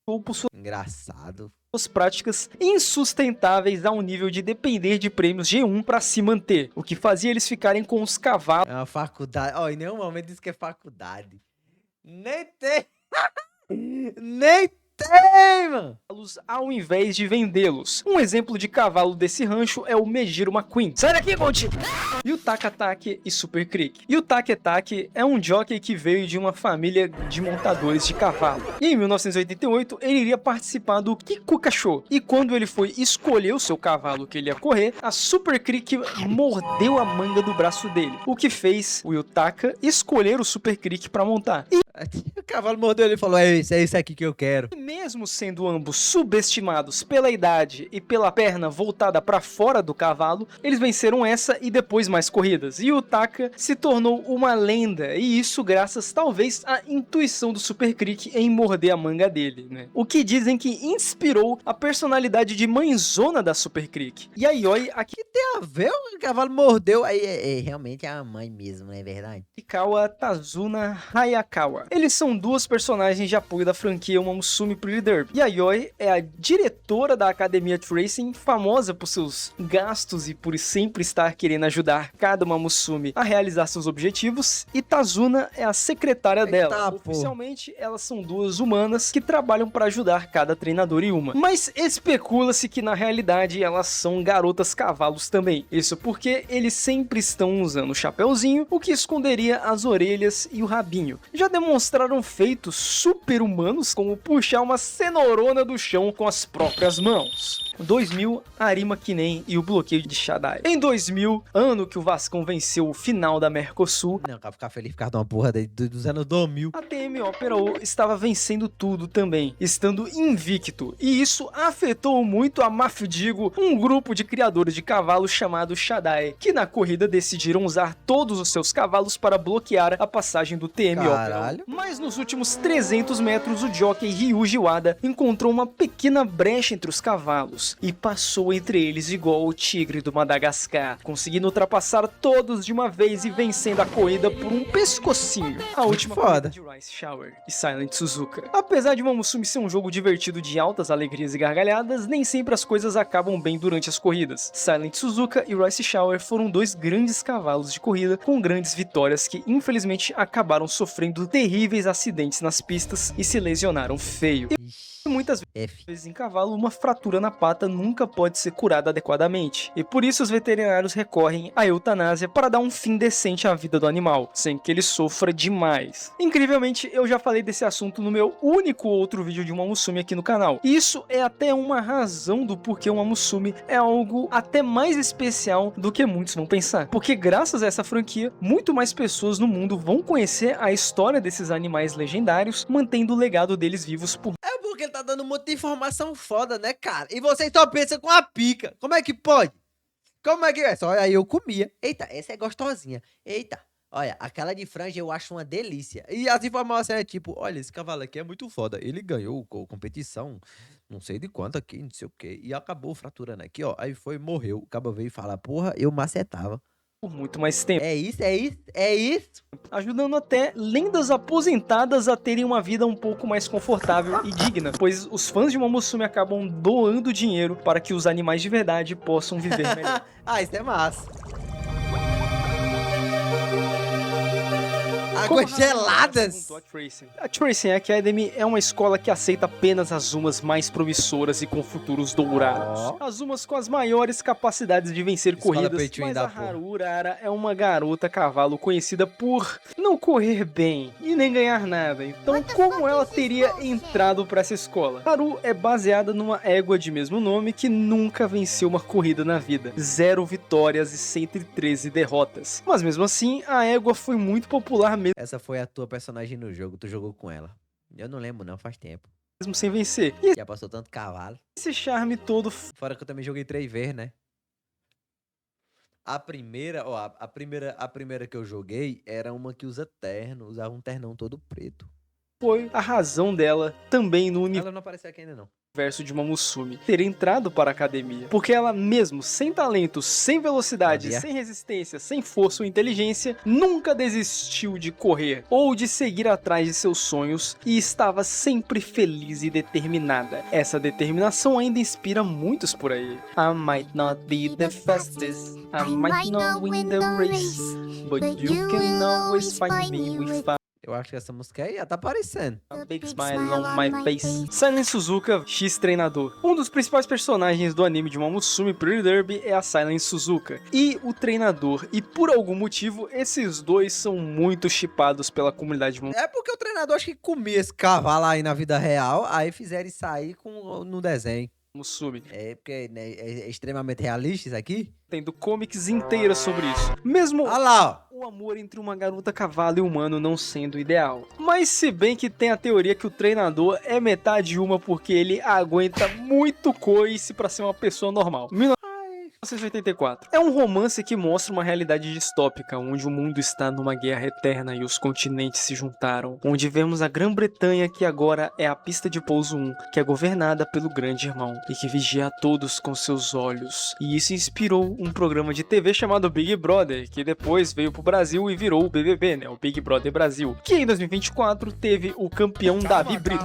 por suas Engraçado. práticas insustentáveis ao nível de depender de prêmios G1 para se manter, o que fazia eles ficarem com os cavalos É uma faculdade. Ó, em nenhum momento diz que é faculdade. Nem tem. Nem tem, mano. ao invés de vendê-los. Um exemplo de cavalo desse rancho é o Mejiro McQueen. Sai daqui, Gold! Yutaka Take e Super Creek. Yutaka Take é um jockey que veio de uma família de montadores de cavalo. E em 1988 ele iria participar do Kikuka Show. E quando ele foi escolher o seu cavalo que ele ia correr, a Super Creek mordeu a manga do braço dele, o que fez o Yutaka escolher o Super Creek para montar. E O cavalo mordeu ele e falou: é isso aqui que eu quero. mesmo sendo ambos subestimados pela idade e pela perna voltada para fora do cavalo, eles venceram essa e depois mais corridas. E o Taka se tornou uma lenda, e isso graças talvez à intuição do Super Creek em morder a manga dele, né? O que dizem que inspirou a personalidade de mãezona da Super Creek. E a Yoi Tem a ver? O cavalo mordeu. Aí realmente é a mãe mesmo, não é verdade? Akikawa Tazuna Hayakawa. Eles são duas personagens de apoio da franquia Momosume Pretty Derby. E a Yoi é a diretora da Academia Tracing, famosa por seus gastos e por sempre estar querendo ajudar cada Momosume a realizar seus objetivos. E Tazuna é a secretária dela. pô. Oficialmente, elas são duas humanas que trabalham para ajudar cada treinador em uma. Mas especula-se que na realidade elas são garotas cavalos também. Isso porque eles sempre estão usando o chapeuzinho, o que esconderia as orelhas e o rabinho. Já demonstraram feitos super-humanos, como puxar uma cenourona do chão com as próprias mãos. 2000, Arima Kinen e o bloqueio de Shaddai. Em 2000, ano que o Vascão venceu o final da Mercosul, Não, cara, ficar feliz por causa de uma porra dos anos 2000. a TM Opera O estava vencendo tudo também, estando invicto, e isso afetou muito a Mafdigo, um grupo de criadores de cavalos chamado Shaddai, que na corrida decidiram usar todos os seus cavalos para bloquear a passagem do TM Caralho. Opera O. Mas nos últimos 300 metros, o jockey Ryuji Wada encontrou uma pequena brecha entre os cavalos e passou entre eles igual o tigre do Madagascar, conseguindo ultrapassar todos de uma vez e vencendo a corrida por um pescocinho. A última foda. corrida de Rice Shower e Silent Suzuka. Apesar de Momosume ser um jogo divertido de altas alegrias e gargalhadas, nem sempre as coisas acabam bem durante as corridas. Silent Suzuka e Rice Shower foram dois grandes cavalos de corrida com grandes vitórias que infelizmente acabaram sofrendo terríveis acidentes nas pistas e se lesionaram feio. E muitas F. vezes em cavalo, uma fratura na pata nunca pode ser curada adequadamente, e por isso os veterinários recorrem à eutanásia para dar um fim decente à vida do animal, sem que ele sofra demais. Incrivelmente, eu já falei desse assunto no meu único outro vídeo de uma Momosume aqui no canal. E isso é até uma razão do porquê uma Momosume é algo até mais especial do que muitos vão pensar. Porque graças a essa franquia, muito mais pessoas no mundo vão conhecer a história desses animais legendários, mantendo o legado deles vivos por É porque ele tá dando um monte de informação foda, né, cara? E vocês só pensam com a pica. Como é que pode? Como é que é? Só aí eu comia. Eita, essa é gostosinha. Eita, Olha, aquela de franja eu acho uma delícia. E as informações é tipo, olha, esse cavalo aqui é muito foda. Ele ganhou competição, não sei de quanto aqui, não sei o quê. E acabou fraturando aqui, ó. Aí foi, morreu. O cabo veio falar, porra, eu macetava. Por muito mais tempo, É isso, é isso, é isso. ajudando até lendas aposentadas a terem uma vida um pouco mais confortável e digna, pois os fãs de Momosume acabam doando dinheiro para que os animais de verdade possam viver melhor. Ah, isso é massa. Águas geladas. A Tracing Academy é uma escola que aceita apenas as Zumas mais promissoras e com futuros dourados. Ó. As Zumas com as maiores capacidades de vencer Escola corridas, pay to win mas da a porra. Haru Urara é uma garota cavalo conhecida por não correr bem e nem ganhar nada. Então, como ela teria entrado para essa escola? Haru é baseada numa égua de mesmo nome que nunca venceu uma corrida na vida. 0 vitórias e 113 derrotas. Mas mesmo assim, a égua foi muito popular Essa foi a tua personagem no jogo, tu jogou com ela. Eu não lembro não, faz tempo. mesmo sem vencer. E Já passou tanto cavalo. esse charme todo Fora que eu também joguei 3 vezes, né? A primeira, ó, a primeira que eu joguei era uma que usa terno, usava um ternão todo preto. foi a razão dela também no Ela não apareceu aqui ainda não. universo de Momosume ter entrado para a academia. Porque ela mesmo, sem talento, sem velocidade, Sabia? sem resistência, sem força ou inteligência, nunca desistiu de correr ou de seguir atrás de seus sonhos e estava sempre feliz e determinada. Essa determinação ainda inspira muitos por aí. I might not be the fastest, I might not win the race, but you can always find me with Eu acho que essa música aí já tá aparecendo. a big smile on my face. Silent Suzuka, X-Treinador. Um dos principais personagens do anime de Momosume Pretty Derby é a Silent Suzuka e o treinador. E por algum motivo, esses dois são muito shippados pela comunidade de Momosume. É porque o treinador acho que comia esse cavalo aí na vida real, aí fizeram isso aí no desenho. É porque né, é extremamente realista isso aqui. Tendo comics inteiras sobre isso. Mesmo Olha lá, ó. o amor entre uma garota cavalo e humano não sendo ideal. Mas se bem que tem a teoria que o treinador é metade uma porque ele aguenta muito coice pra ser uma pessoa normal. 1984. É um romance que mostra uma realidade distópica, onde o mundo está numa guerra eterna e os continentes se juntaram, onde vemos a Grã-Bretanha, que agora é a pista de pouso 1, que é governada pelo grande irmão e que vigia a todos com seus olhos. E isso inspirou um programa de TV chamado Big Brother, que depois veio pro Brasil e virou o BBB, né? O Big Brother Brasil, que em 2024 teve o campeão Davi Brito.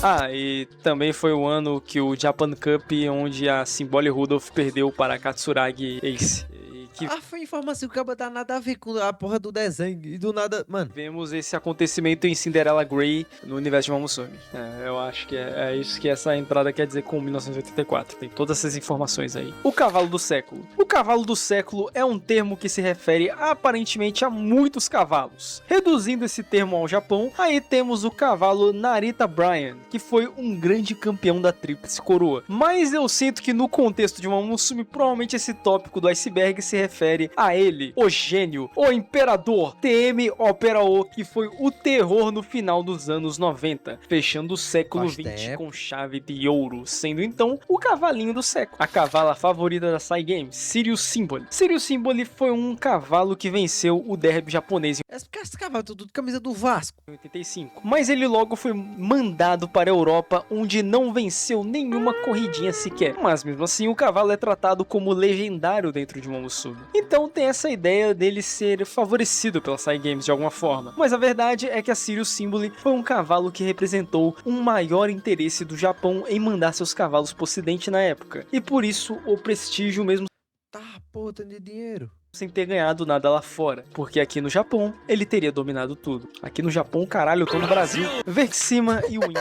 Ah, e também foi o ano que o Japan Cup, onde a Symbole Rudolph perdeu para a Katsuragi Ace. E que Foi informação que acaba tá nada a ver com a porra do desenho e do nada. Mano, vemos esse acontecimento em Cinderella Grey no universo de Momosume. Eu acho que é isso que essa entrada quer dizer com 1984. Tem todas essas informações aí. O cavalo do século. O cavalo do século é um termo que se refere aparentemente a muitos cavalos. Reduzindo esse termo ao Japão, aí temos o cavalo Narita Bryan, que foi um grande campeão da Tríplice Coroa. Mas eu sinto que no contexto de Momosume, provavelmente esse tópico do iceberg se refere a ele, o gênio, o imperador, TM Opera O, que foi o terror no final dos anos 90, fechando o século Faz 20 tempo. com chave de ouro, sendo então o cavalinho do século. A cavala favorita da Sai Games, Sirius Symbol. Sirius Symbol foi um cavalo que venceu o derby japonês esse cavalo tudo de camisa do Vasco. em 85, mas ele logo foi mandado para a Europa, onde não venceu nenhuma corridinha sequer. Mas mesmo assim, o cavalo é tratado como legendário dentro de Momosume. Então tem essa ideia dele ser favorecido pela Sai Games de alguma forma. Mas a verdade é que a Sirius Symbol foi um cavalo que representou um maior interesse do Japão em mandar seus cavalos pro ocidente na época. E por isso o prestígio mesmo Tá, porra, tem de dinheiro. sem ter ganhado nada lá fora, porque aqui no Japão ele teria dominado tudo. Aqui no Japão, caralho, eu tô no Brasil. Vexima e Win.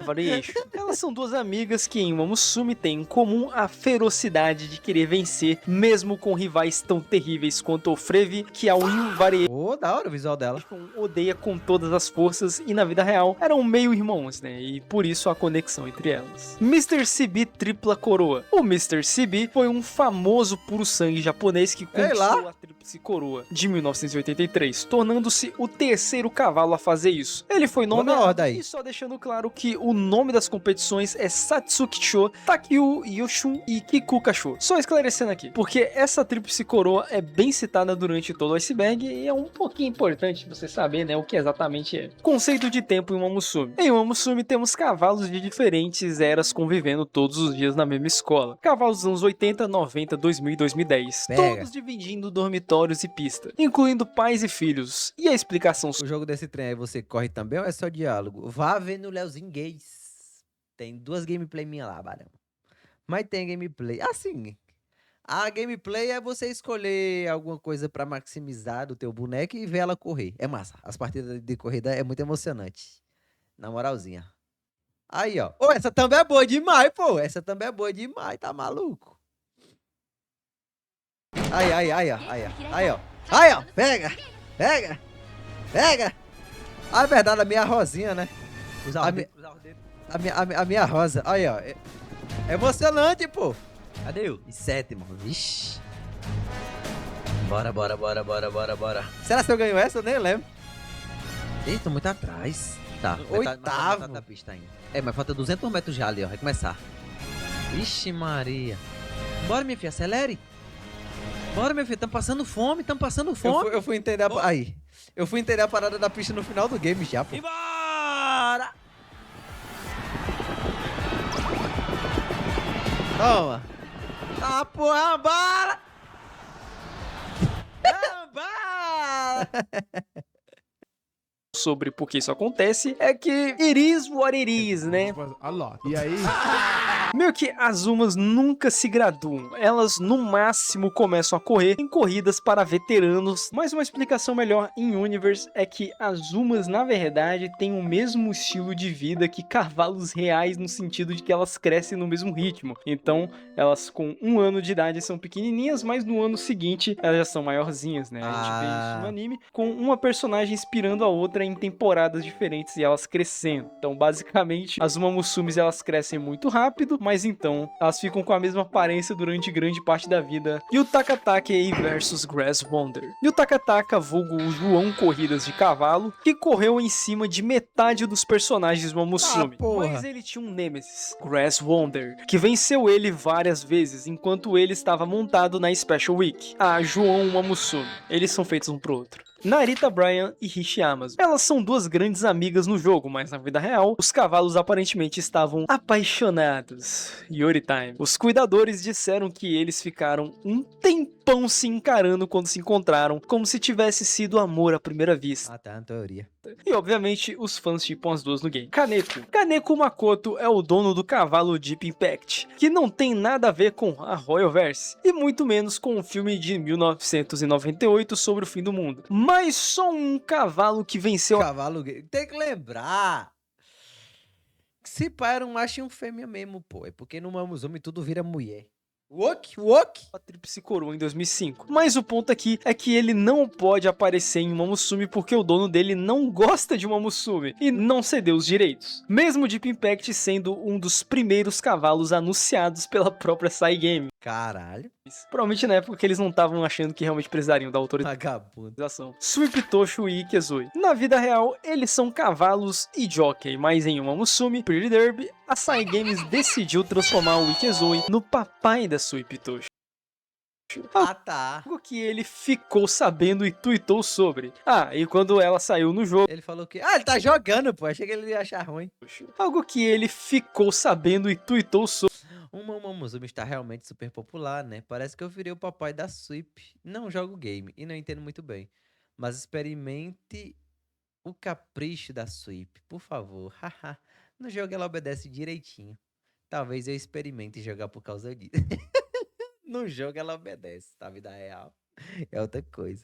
Variation. Elas são duas amigas que em Momosume têm em comum a ferocidade de querer vencer, mesmo com rivais tão terríveis quanto o Frevi, que a Win Variation Ô, da hora o visual dela. odeia com todas as forças e na vida real eram meio irmãos, né? E por isso a conexão entre elas. Mr. CB Tripla Coroa. O Mr. CB foi um famoso puro sangue japonês que Ei lá. conquistou a Tríplice Tríplice Coroa de 1983, tornando-se o terceiro cavalo a fazer isso. Ele foi nomeado e só deixando claro que o nome das competições é Satsuki-cho, Takyu Yoshu e Kikuka-cho. Só esclarecendo aqui, porque essa Tríplice Coroa é bem citada durante todo o iceberg e é um pouquinho importante você saber, né, o que exatamente é. Conceito de tempo em uma Musumi. Em uma Musumi temos cavalos de diferentes eras convivendo todos os dias na mesma escola. Cavalos dos anos 80, 90, 2000 e 2010. Todos dividindo dormitórios e pista, incluindo pais e filhos. E a explicação... O jogo desse trem aí você corre também ou é só diálogo? Vá ver no Leozinho Gays. Tem 2 gameplay minha lá, barão. Mas tem gameplay. Assim, a gameplay é você escolher alguma coisa pra maximizar do teu boneco e ver ela correr. É massa. As partidas de corrida é muito emocionante. Na moralzinha. Aí, ó. Ô, essa também é boa demais, pô. Essa também é boa demais, tá maluco? Aí, ó. Aí, ó. Aí, ó. Pega. Ah, é verdade, a minha rosinha, né? A minha rosa. Aí, ó. É emocionante, pô. Cadê eu? E 7, mano. Vixe. Bora. Será que eu ganho essa? Eu nem lembro. Eita, tô muito atrás. Tá. 8º. Da pista ainda. É, mas falta 200 metros já ali, ó. Vai começar. Vixe Maria. Bora, minha filha, acelere. Bora, minha filha, tamo passando fome. Eu fui entender Eu fui entender a parada da pista no final do game já, pô. Bora! Toma. Ah, porra, bala! Bala! Sobre por que isso acontece é que it is what it is, né? E aí? Meio que as Umas nunca se graduam, elas no máximo começam a correr em corridas para veteranos, mas uma explicação melhor em Universe é que as Umas na verdade têm o mesmo estilo de vida que cavalos reais no sentido de que elas crescem no mesmo ritmo, então elas com 1 ano de idade são pequenininhas, mas no ano seguinte elas já são maiorzinhas, né? A gente vê isso no anime, com uma personagem inspirando a outra em temporadas diferentes e elas crescendo. Então basicamente as Uma Musumes elas crescem muito rápido, mas então elas ficam com a mesma aparência durante grande parte da vida. E o Takatake versus Grass Wonder. E o Takataka, vulgo o João Corridas de Cavalo, que correu em cima de metade dos personagens do Musumi. Mas ele tinha um nêmesis, Grass Wonder, que venceu ele várias vezes enquanto ele estava montado na Special Week. A João Musumi. Eles são feitos um pro outro. Narita Bryan e Hishi Amazu. Elas são 2 grandes amigas no jogo, mas na vida real, os cavalos aparentemente estavam apaixonados. Yori Time. Os cuidadores disseram que eles ficaram um tempão se encarando quando se encontraram, como se tivesse sido amor à primeira vista. Ah, tá, na teoria. E obviamente os fãs chipam as 2 no game. Kaneko Makoto é o dono do cavalo Deep Impact, que não tem nada a ver com a Royalverse, e muito menos com o filme de 1998 sobre o fim do mundo. Mas só um cavalo que venceu... Cavalo gay. Tem que lembrar... Se pá era um macho e um fêmea mesmo, pô. É porque no Musumi tudo vira mulher. Wok? A Tríplice Coroa em 2005. Mas o ponto aqui é que ele não pode aparecer em uma Musumi porque o dono dele não gosta de uma Musumi e não cedeu os direitos. Mesmo o Deep Impact sendo um dos primeiros cavalos anunciados pela própria Saigame. Caralho. Provavelmente na época que eles não estavam achando que realmente precisariam da autorização. Suipitoshu e Ikezoi. Na vida real, eles são cavalos e jockey, mas em uma Musumi Pretty Derby, a Saigames decidiu transformar o Ikezoi no papai da Suipitoshu. Ah, tá. Algo que ele ficou sabendo e tweetou sobre. E quando ela saiu no jogo... Ele falou que... ele tá jogando, pô. Achei que ele ia achar ruim. Algo que ele ficou sabendo e tweetou sobre. Uma Musumi está realmente super popular, né? Parece que eu virei o papai da Sweep. Não jogo game e não entendo muito bem. Mas experimente o capricho da Sweep, por favor. No jogo ela obedece direitinho. Talvez eu experimente jogar por causa disso. No jogo ela obedece, na vida real é outra coisa.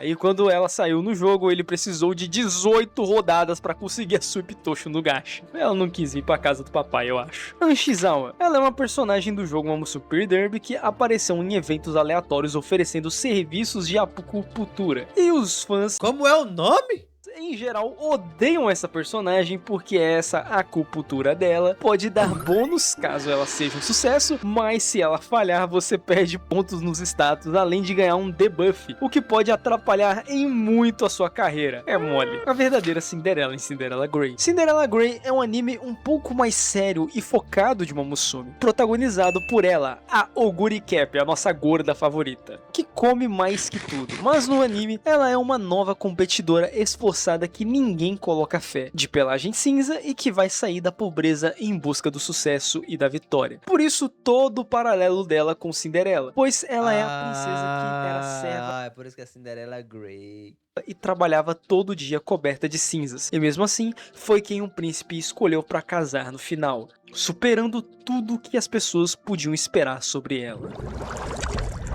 E quando ela saiu no jogo, ele precisou de 18 rodadas pra conseguir a Suipitoshu no gacha. Ela não quis ir pra casa do papai, eu acho. Anshizawa, ela é uma personagem do jogo Musumi Pretty Derby que apareceu em eventos aleatórios oferecendo serviços de acupuntura. E os fãs... Como é o nome? em geral, odeiam essa personagem porque essa acupuntura dela pode dar bônus caso ela seja um sucesso, mas se ela falhar, você perde pontos nos status, além de ganhar um debuff, o que pode atrapalhar em muito a sua carreira. É mole. A verdadeira Cinderela em Cinderella Grey. Cinderella Grey é um anime um pouco mais sério e focado de uma Musume, protagonizado por ela, a Oguri Cap, a nossa gorda favorita, que come mais que tudo, mas no anime ela é uma nova competidora esforçada que ninguém coloca fé, de pelagem cinza e que vai sair da pobreza em busca do sucesso e da vitória. Por isso todo o paralelo dela com Cinderela, pois ela é a princesa que era serva É por isso que a Cinderela é Grey. e trabalhava todo dia coberta de cinzas, e mesmo assim foi quem o príncipe escolheu para casar no final, superando tudo que as pessoas podiam esperar sobre ela.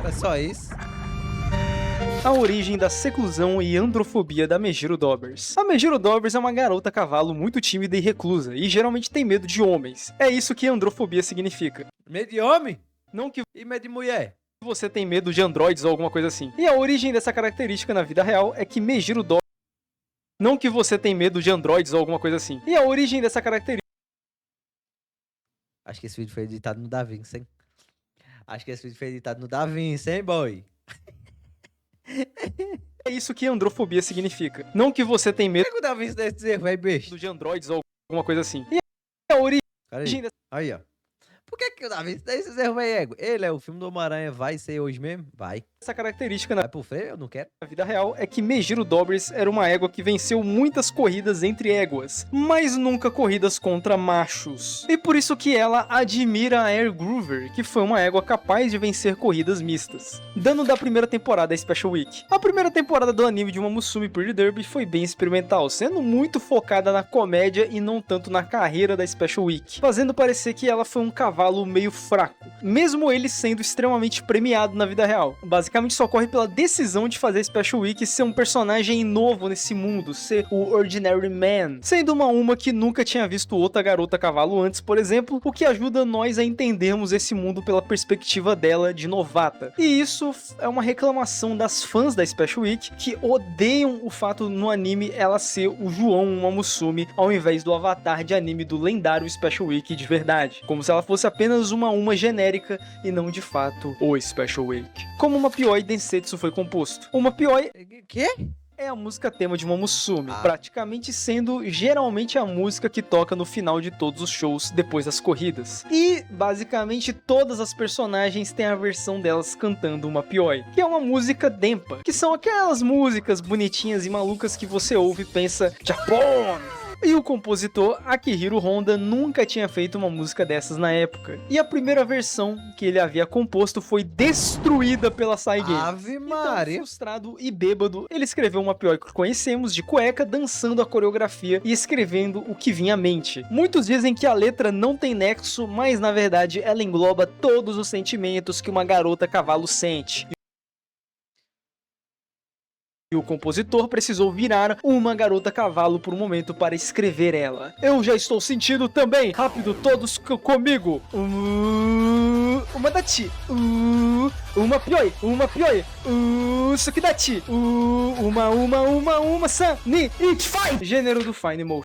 É só isso. A origem da seclusão e androfobia da Mejiro Dobbers. A Mejiro Dobbers é uma garota cavalo muito tímida e reclusa, e geralmente tem medo de homens. É isso que androfobia significa. Medo de homem Não que e medo de mulher. você tem medo de androides ou alguma coisa assim. E a origem dessa característica na vida real é que Mejiro Dobbers... Não que você tem medo de androides ou alguma coisa assim. E a origem dessa característica... Acho que esse vídeo foi editado no DaVinci, hein? Acho que esse vídeo foi editado no DaVinci, hein, boy? É isso que androfobia significa. Não que você tem Por medo que que o DaVinci desse erro, velho, besta? de androides ou alguma coisa assim. E a origem Cara aí. dessa... Aí, ó. Por que o DaVinci dá esses erros, velho, ego? Ele é o filme do Homem-Aranha, vai ser hoje mesmo? Vai. Essa característica na Vai pro freio? Eu não quero. vida real é que Mejiro Dobbers era uma égua que venceu muitas corridas entre éguas, mas nunca corridas contra machos. E por isso que ela admira a Air Groover, que foi uma égua capaz de vencer corridas mistas. Dando da primeira temporada da Special Week. A primeira temporada do anime de uma Musume Pretty Derby foi bem experimental, sendo muito focada na comédia e não tanto na carreira da Special Week, fazendo parecer que ela foi um cavalo meio fraco, mesmo ele sendo extremamente premiado na vida real. Basicamente só ocorre pela decisão de fazer Special Week ser um personagem novo nesse mundo, ser o Ordinary Man, sendo uma que nunca tinha visto outra garota cavalo antes, por exemplo, o que ajuda nós a entendermos esse mundo pela perspectiva dela de novata. E isso é uma reclamação das fãs da Special Week, que odeiam o fato no anime ela ser o João, uma Musume, ao invés do avatar de anime do lendário Special Week de verdade, como se ela fosse apenas uma genérica e não de fato o Special Week. Como uma Mapioi Densetsu foi composto. O Mapioi Quê? é a música tema de uma Musume, praticamente sendo geralmente a música que toca no final de todos os shows depois das corridas. E basicamente todas as personagens têm a versão delas cantando uma Mapioi, que é uma música denpa, que são aquelas músicas bonitinhas e malucas que você ouve e pensa Japão! E o compositor Akihiro Honda nunca tinha feito uma música dessas na época. E a primeira versão que ele havia composto foi destruída pela Sai Games. Ave Então, Maria. frustrado e bêbado, ele escreveu uma Mapioi que conhecemos de cueca, dançando a coreografia e escrevendo o que vinha à mente. Muitos dizem que a letra não tem nexo, mas na verdade ela engloba todos os sentimentos que uma garota cavalo sente. E o compositor precisou virar uma garota cavalo por um momento para escrever ela. Eu já estou sentindo também. Rápido, todos comigo. Uma dati. Uma Mapioi. Sukidachi. Uma san, ni, it, fine. Gênero do Fine Motion.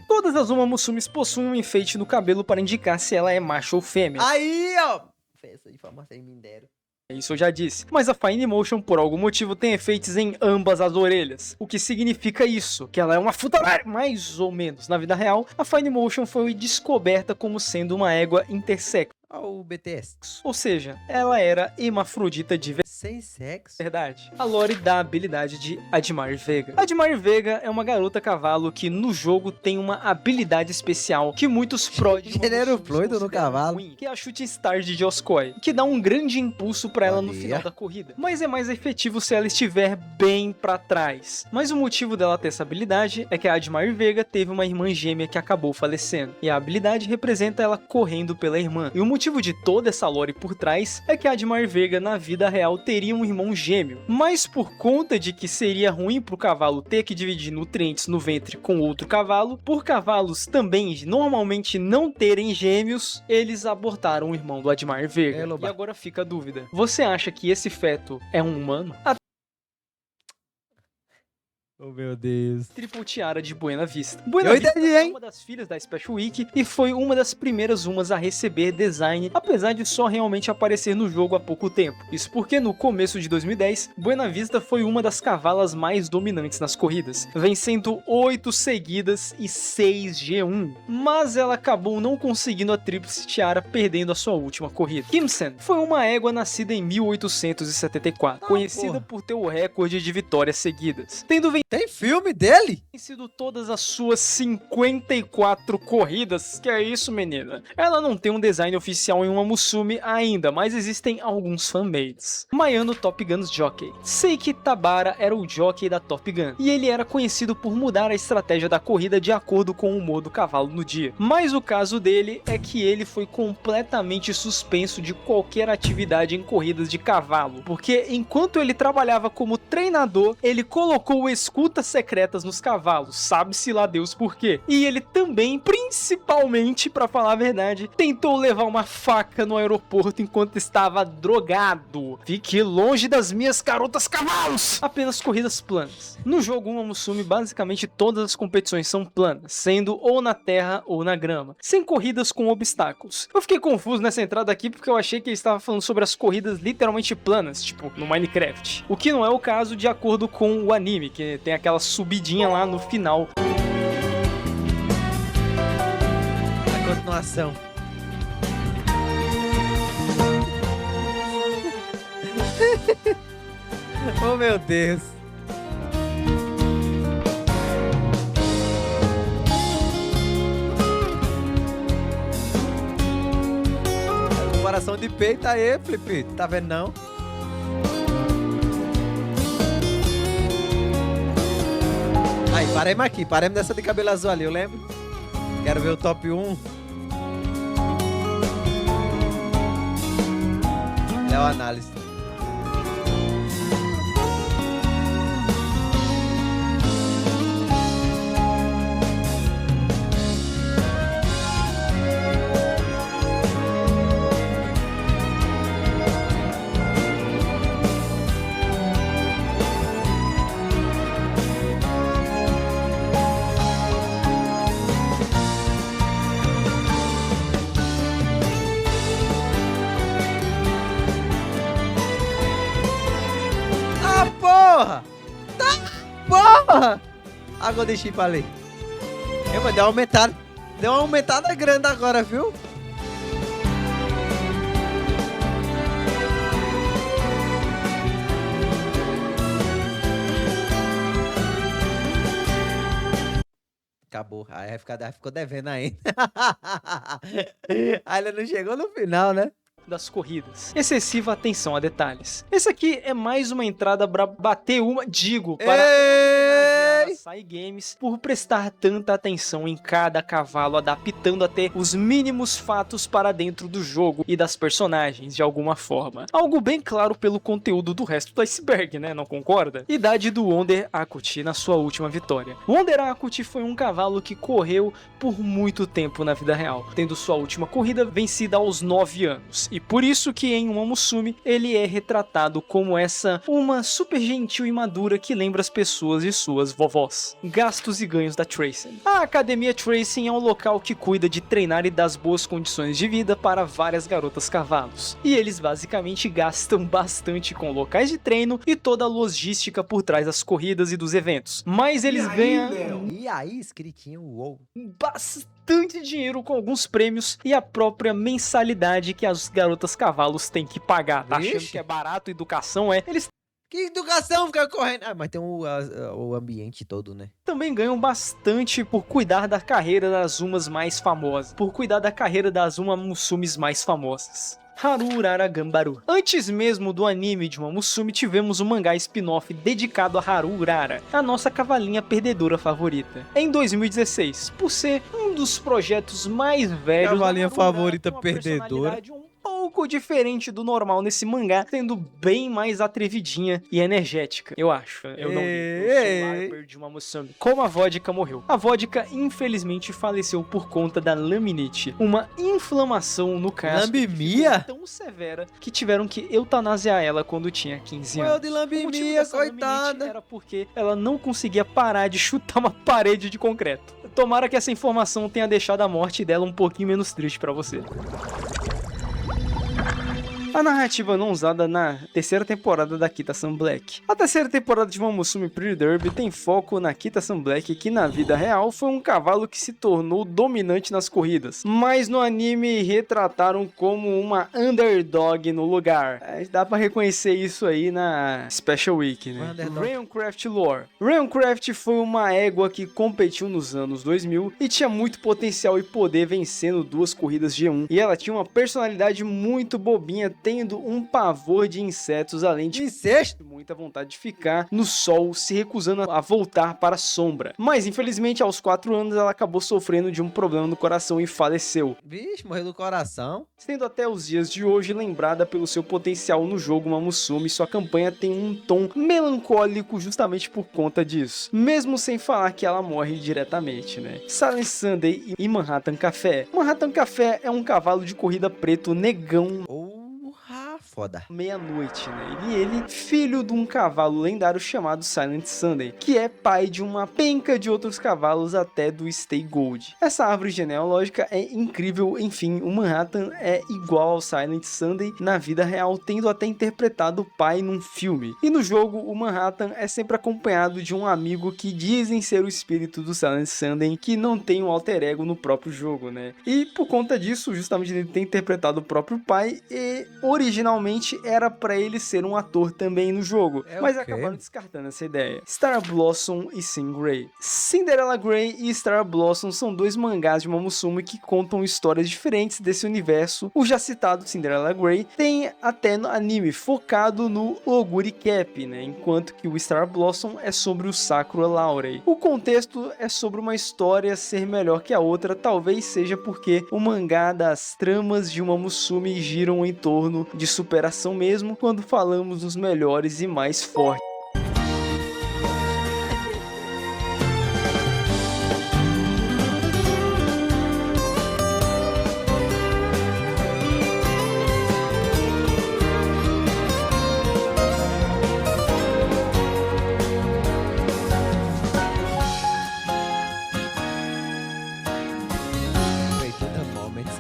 Todas as Uma Musumes possuem um enfeite no cabelo para indicar se ela é macho ou fêmea. Aí, ó. Essa informação aí me deram. Isso eu já disse. Mas a Fine Motion, por algum motivo, tem efeitos em ambas as orelhas. O que significa isso? Que ela é uma futarari, mais ou menos. Na vida real, a Fine Motion foi descoberta como sendo uma égua intersex. Ó, o BTS. Ou seja, ela era hermafrodita de Sem sexo? verdade. A Lore dá a habilidade de Admire Vega. Admire Vega é uma garota cavalo que no jogo tem uma habilidade especial que muitos pródigos Gênero fluido no cavalo. que é a Shooting Star de Joskoi, que dá um grande impulso pra ela no Olha. final da corrida. Mas é mais efetivo se ela estiver bem pra trás. Mas o motivo dela ter essa habilidade é que a Admire Vega teve uma irmã gêmea que acabou falecendo. E a habilidade representa ela correndo pela irmã. E o motivo de toda essa lore por trás é que a Admire Vega na vida real teria um irmão gêmeo. Mas por conta de que seria ruim pro cavalo ter que dividir nutrientes no ventre com outro cavalo, por cavalos também normalmente não terem gêmeos, eles abortaram o irmão do Admire Vega. E agora fica a dúvida. Você acha que esse feto é um humano? Oh, meu Deus. Triple Tiara de Buena Vista. Eu Buena Vista entendi, é hein? uma das filhas da Special Week e foi uma das primeiras umas a receber design, apesar de só realmente aparecer no jogo há pouco tempo. Isso porque no começo de 2010, Buena Vista foi uma das cavalas mais dominantes nas corridas, vencendo 8 seguidas e 6 G1. Mas ela acabou não conseguindo a Tríplice Tiara, perdendo a sua última corrida. Kimsen foi uma égua nascida em 1874, conhecida por ter o recorde de vitórias seguidas, tendo Tem filme dele? vencido todas as suas 54 corridas. Que é isso, menina? Ela não tem um design oficial em uma Musume ainda, mas existem alguns fanmades. Mayano Top Gun's Jockey. Seiki Tabara era o jockey da Top Gun, e ele era conhecido por mudar a estratégia da corrida de acordo com o humor do cavalo no dia. Mas o caso dele é que ele foi completamente suspenso de qualquer atividade em corridas de cavalo, porque enquanto ele trabalhava como treinador, ele colocou escutas secretas nos cavalos, sabe-se lá Deus por quê. E ele também, principalmente, pra falar a verdade, tentou levar uma faca no aeroporto enquanto estava drogado. Fique longe das minhas carotas cavalos! Apenas corridas planas. No jogo Uma Musume, basicamente todas as competições são planas, sendo ou na terra ou na grama, sem corridas com obstáculos. Eu fiquei confuso nessa entrada aqui porque eu achei que ele estava falando sobre as corridas literalmente planas, tipo no Minecraft. O que não é o caso de acordo com o anime, que tem aquela subidinha lá no final. A continuação. Oh, meu Deus. Comparação de peito aí, Felipe. Tá vendo não? Aí, paremos aqui. Paremos nessa de cabelo azul ali, eu lembro. Quero ver o top 1. É o análise. Porra! Tá, porra! Água de chip ali. Mas deu uma aumentada grande agora, viu? Acabou. Aí ficou devendo ainda. Aí ele não chegou no final, né? Das corridas. Excessiva atenção a detalhes. Esse aqui é mais uma entrada pra bater uma, para a Sai Games por prestar tanta atenção em cada cavalo, adaptando até os mínimos fatos para dentro do jogo e das personagens de alguma forma. Algo bem claro pelo conteúdo do resto do iceberg, né? Não concorda? Idade do Wonder Akuti na sua última vitória. Wonder Akuti foi um cavalo que correu por muito tempo na vida real, tendo sua última corrida vencida aos 9 anos. E por isso que em Uma Musume ele é retratado como uma super gentil e madura que lembra as pessoas de suas vovós. Gastos e ganhos da Tracing. A Academia Tracing é um local que cuida de treinar e das boas condições de vida para várias garotas cavalos. E eles basicamente gastam bastante com locais de treino e toda a logística por trás das corridas e dos eventos. Mas eles ganham... E aí, escritinho, uou. Bastante dinheiro com alguns prêmios e a própria mensalidade que as garotas cavalos têm que pagar. Tá achando que é barato, educação eles Que educação ficar correndo. Mas tem o ambiente todo, né? também ganham bastante por cuidar da carreira das umas mais famosas. Por cuidar da carreira das Uma Musumes mais famosas. Haru Urara Gambaru. Antes mesmo do anime de Uma Musume, tivemos um mangá spin-off dedicado a Haru Urara, a nossa cavalinha perdedora favorita. Em 2016, por ser um dos projetos mais velhos... Cavalinha Haru Urara favorita com uma perdedora. personalidade um pouco pouco diferente do normal nesse mangá, sendo bem mais atrevidinha e energética, eu acho. Eu não vi. Eu sou Larper de uma Musume. Como a vodka morreu. A vodka, infelizmente, faleceu por conta da laminite, uma inflamação no casco Lambimia? tão severa que tiveram que eutanasiar ela quando tinha 15 anos. Morreu de O motivo lambimia, dessa laminite coitada. era porque ela não conseguia parar de chutar uma parede de concreto. Tomara que essa informação tenha deixado a morte dela um pouquinho menos triste pra você. A narrativa não usada na terceira temporada da Kita-san Black. A terceira temporada de Momosume Pretty Derby tem foco na Kita-san Black, que na vida real foi um cavalo que se tornou dominante nas corridas, mas no anime retrataram como uma underdog no lugar. Dá pra reconhecer isso aí na Special Week, né? Rayoncraft Lore. Rayoncraft foi uma égua que competiu nos anos 2000 e tinha muito potencial e poder vencendo 2 corridas G1, e ela tinha uma personalidade muito bobinha, tendo um pavor de insetos, além de muita vontade de ficar no sol, se recusando a voltar para a sombra. Mas infelizmente aos 4 anos ela acabou sofrendo de um problema no coração e faleceu, Vixe, morreu do coração. sendo até os dias de hoje lembrada pelo seu potencial no jogo Momosume. Sua campanha tem um tom melancólico justamente por conta disso, mesmo sem falar que ela morre diretamente, né? Silent Sunday e Manhattan Café. Manhattan Café é um cavalo de corrida preto negão Foda. meia-noite, né? E ele, filho de um cavalo lendário chamado Silent Sunday, que é pai de uma penca de outros cavalos até do Stay Gold. Essa árvore genealógica é incrível. Enfim, o Manhattan é igual ao Silent Sunday na vida real, tendo até interpretado o pai num filme. E no jogo, o Manhattan é sempre acompanhado de um amigo que dizem ser o espírito do Silent Sunday, que não tem um alter ego no próprio jogo, né? E por conta disso, justamente ele ter interpretado o próprio pai, e originalmente era pra ele ser um ator também no jogo, mas acabaram descartando essa ideia. Star Blossom e Sing Grey. Cinderella Grey e Star Blossom são 2 mangás de Momosume que contam histórias diferentes desse universo. O já citado Cinderella Grey tem até no anime focado no Oguri Cap, né? Enquanto que o Star Blossom é sobre o Sakura Laurey. O contexto é sobre uma história ser melhor que a outra, talvez seja porque o mangá das tramas de Momosume giram em torno de superação mesmo, quando falamos dos melhores e mais fortes.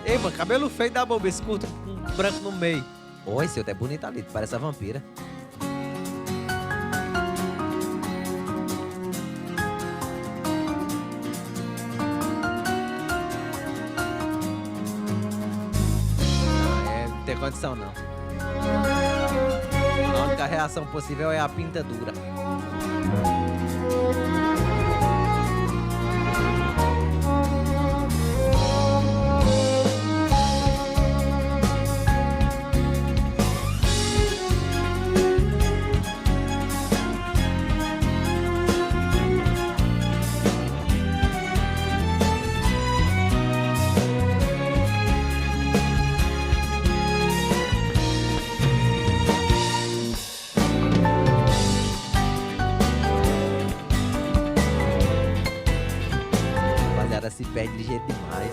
Ei, mano, cabelo feio da boba, esse curto com branco no meio. Ô, esse outro é bonito ali, parece a vampira. Não tem condição, não. A única reação possível é a pintadura. Se perde de jeito demais.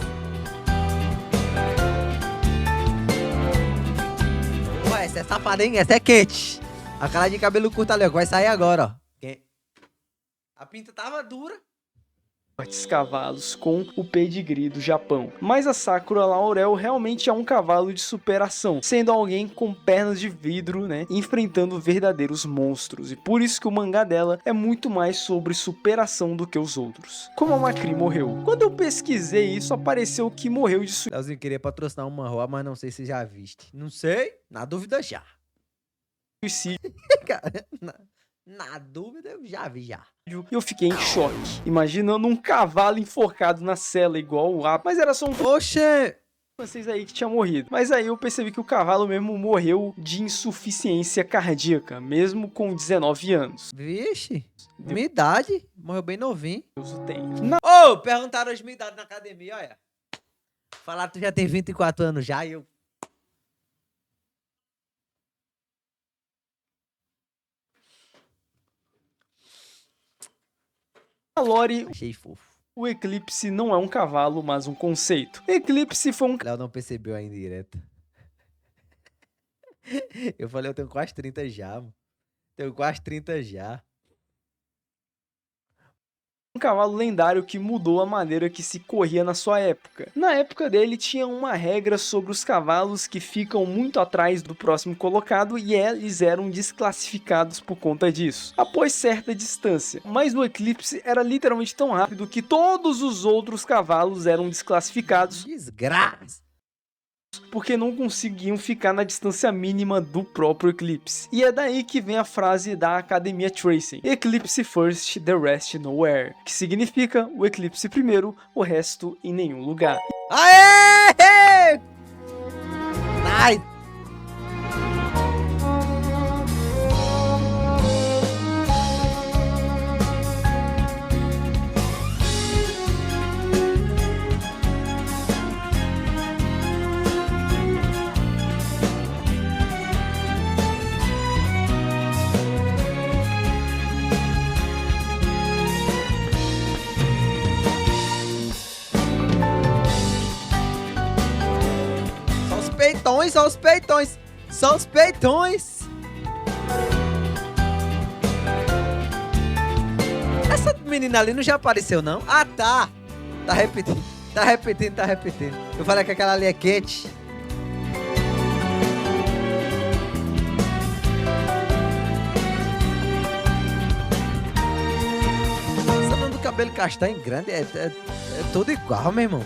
Ué, essa é safada, hein? Essa é quente. A cara de cabelo curto ali, ó, vai sair agora, ó. A pinta tava dura. Cavalos com o pedigree do Japão. Mas a Sakura Laurel realmente é um cavalo de superação, sendo alguém com pernas de vidro, né, enfrentando verdadeiros monstros, e por isso que o mangá dela é muito mais sobre superação do que os outros. Como a Makri morreu? Quando eu pesquisei isso, apareceu que morreu de Leozinho queria patrocinar uma rua, mas não sei se já viste. Não sei, na dúvida já. suicídio. Cara, na dúvida eu já vi já. E eu fiquei em choque, imaginando um cavalo enforcado na cela igual o Apo, mas era só um Oxê! francês aí que tinha morrido. Mas aí eu percebi que o cavalo mesmo morreu de insuficiência cardíaca, mesmo com 19 anos. Vixe, minha idade, morreu bem novinho. Deus o tem. Ô, perguntaram as minhas idades na academia, olha. Falaram que tu já tem 24 anos já e eu... A lore, Achei fofo. o Eclipse não é um cavalo, mas um conceito. Eclipse foi um Léo não percebeu a indireta. Eu falei, eu tenho quase 30 já, mano. Tenho quase 30 já. cavalo lendário que mudou a maneira que se corria na sua época. Na época dele tinha uma regra sobre os cavalos que ficam muito atrás do próximo colocado e eles eram desclassificados por conta disso, após certa distância. Mas o Eclipse era literalmente tão rápido que todos os outros cavalos eram desclassificados Desgraça. porque não conseguiam ficar na distância mínima do próprio Eclipse. E é daí que vem a frase da Academia Tracing: Eclipse first, the rest nowhere, que significa o Eclipse primeiro, o resto em nenhum lugar. Aê! Nice! Só os peitões, só os peitões. Essa menina ali não já apareceu, não? Ah, tá. Tá repetindo. Eu falei que aquela ali é Kate. Essa não do cabelo castanho grande é tudo igual, meu irmão.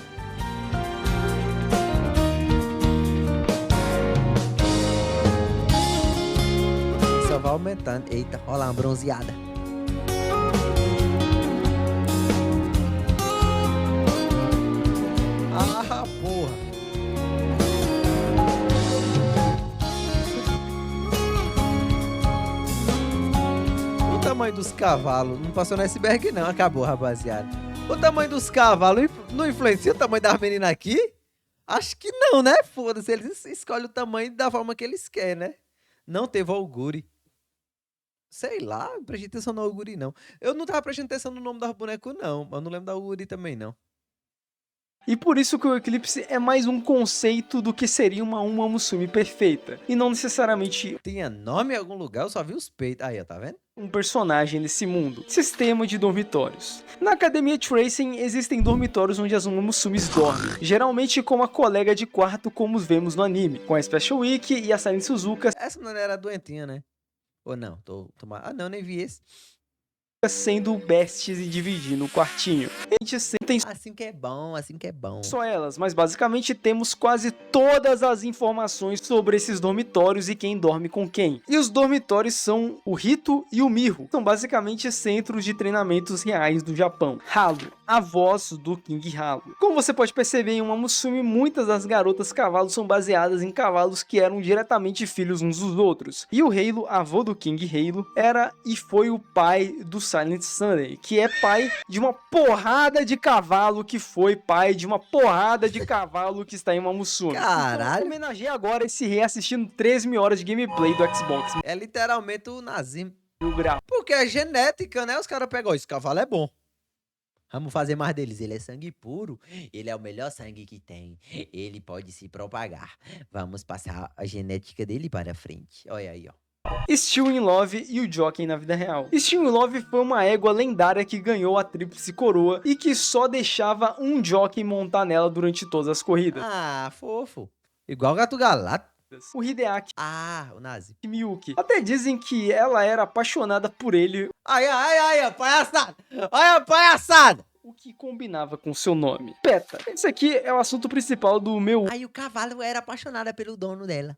Vai aumentando. Eita, olha lá, uma bronzeada. Ah, porra. O tamanho dos cavalos não passou no iceberg não, acabou, rapaziada. O tamanho dos cavalos não influencia o tamanho das meninas aqui? Acho que não, né? Foda-se, eles escolhem o tamanho da forma que eles querem, né? Não teve augure. Sei lá, não prestei atenção no auguri, não. Eu não tava prestando atenção no nome das bonecos, não. Eu não lembro da auguri também, não. E por isso que o Eclipse é mais um conceito do que seria uma Musume perfeita, e não necessariamente Tinha nome em algum lugar, eu só vi os peitos. Aí, ó, tá vendo? um personagem nesse mundo. Sistema de dormitórios. Na Academia Tracing existem dormitórios onde as Musumes dormem, geralmente com uma colega de quarto como vemos no anime, com a Special Week e a Silent Suzuka Essa não era doentinha, né? Ou não? Ah, não, nem vi esse. sendo besties e dividindo o quartinho. A gente sempre tem Assim que é bom, assim que é bom. só elas, mas basicamente temos quase todas as informações sobre esses dormitórios e quem dorme com quem. E os dormitórios são o Rito e o Miho. São basicamente centros de treinamentos reais do Japão. Halo, a voz do King Halo. Como você pode perceber em uma Musume, muitas das garotas cavalos são baseadas em cavalos que eram diretamente filhos uns dos outros. E o Halo, avô do King Halo, era e foi o pai do Silent Sunday, que é pai de uma porrada de cavalo que foi pai de uma porrada de cavalo que está em uma Musume. Caralho. Então, homenageei agora esse rei assistindo 13 mil horas de gameplay do Xbox. É literalmente o nazismo. Mil grau. Porque é genética, né? Os caras pegam, ó, esse cavalo é bom. Vamos fazer mais deles. Ele é sangue puro. Ele é o melhor sangue que tem. Ele pode se propagar. Vamos passar a genética dele para frente. Olha aí, ó. Still in Love e o Jockey na vida real. Still in Love foi uma égua lendária que ganhou a tríplice coroa e que só deixava um jockey montar nela durante todas as corridas. Ah, fofo. Igual o Gato Galáctico. O Hideaki Ah, o nazi. Miyuki. Até dizem que ela era apaixonada por ele, Ai, palhaçada. Olha a palhaçada. o que combinava com seu nome. Peta. Esse aqui é o assunto principal do meu Aí o cavalo era apaixonado pelo dono dela.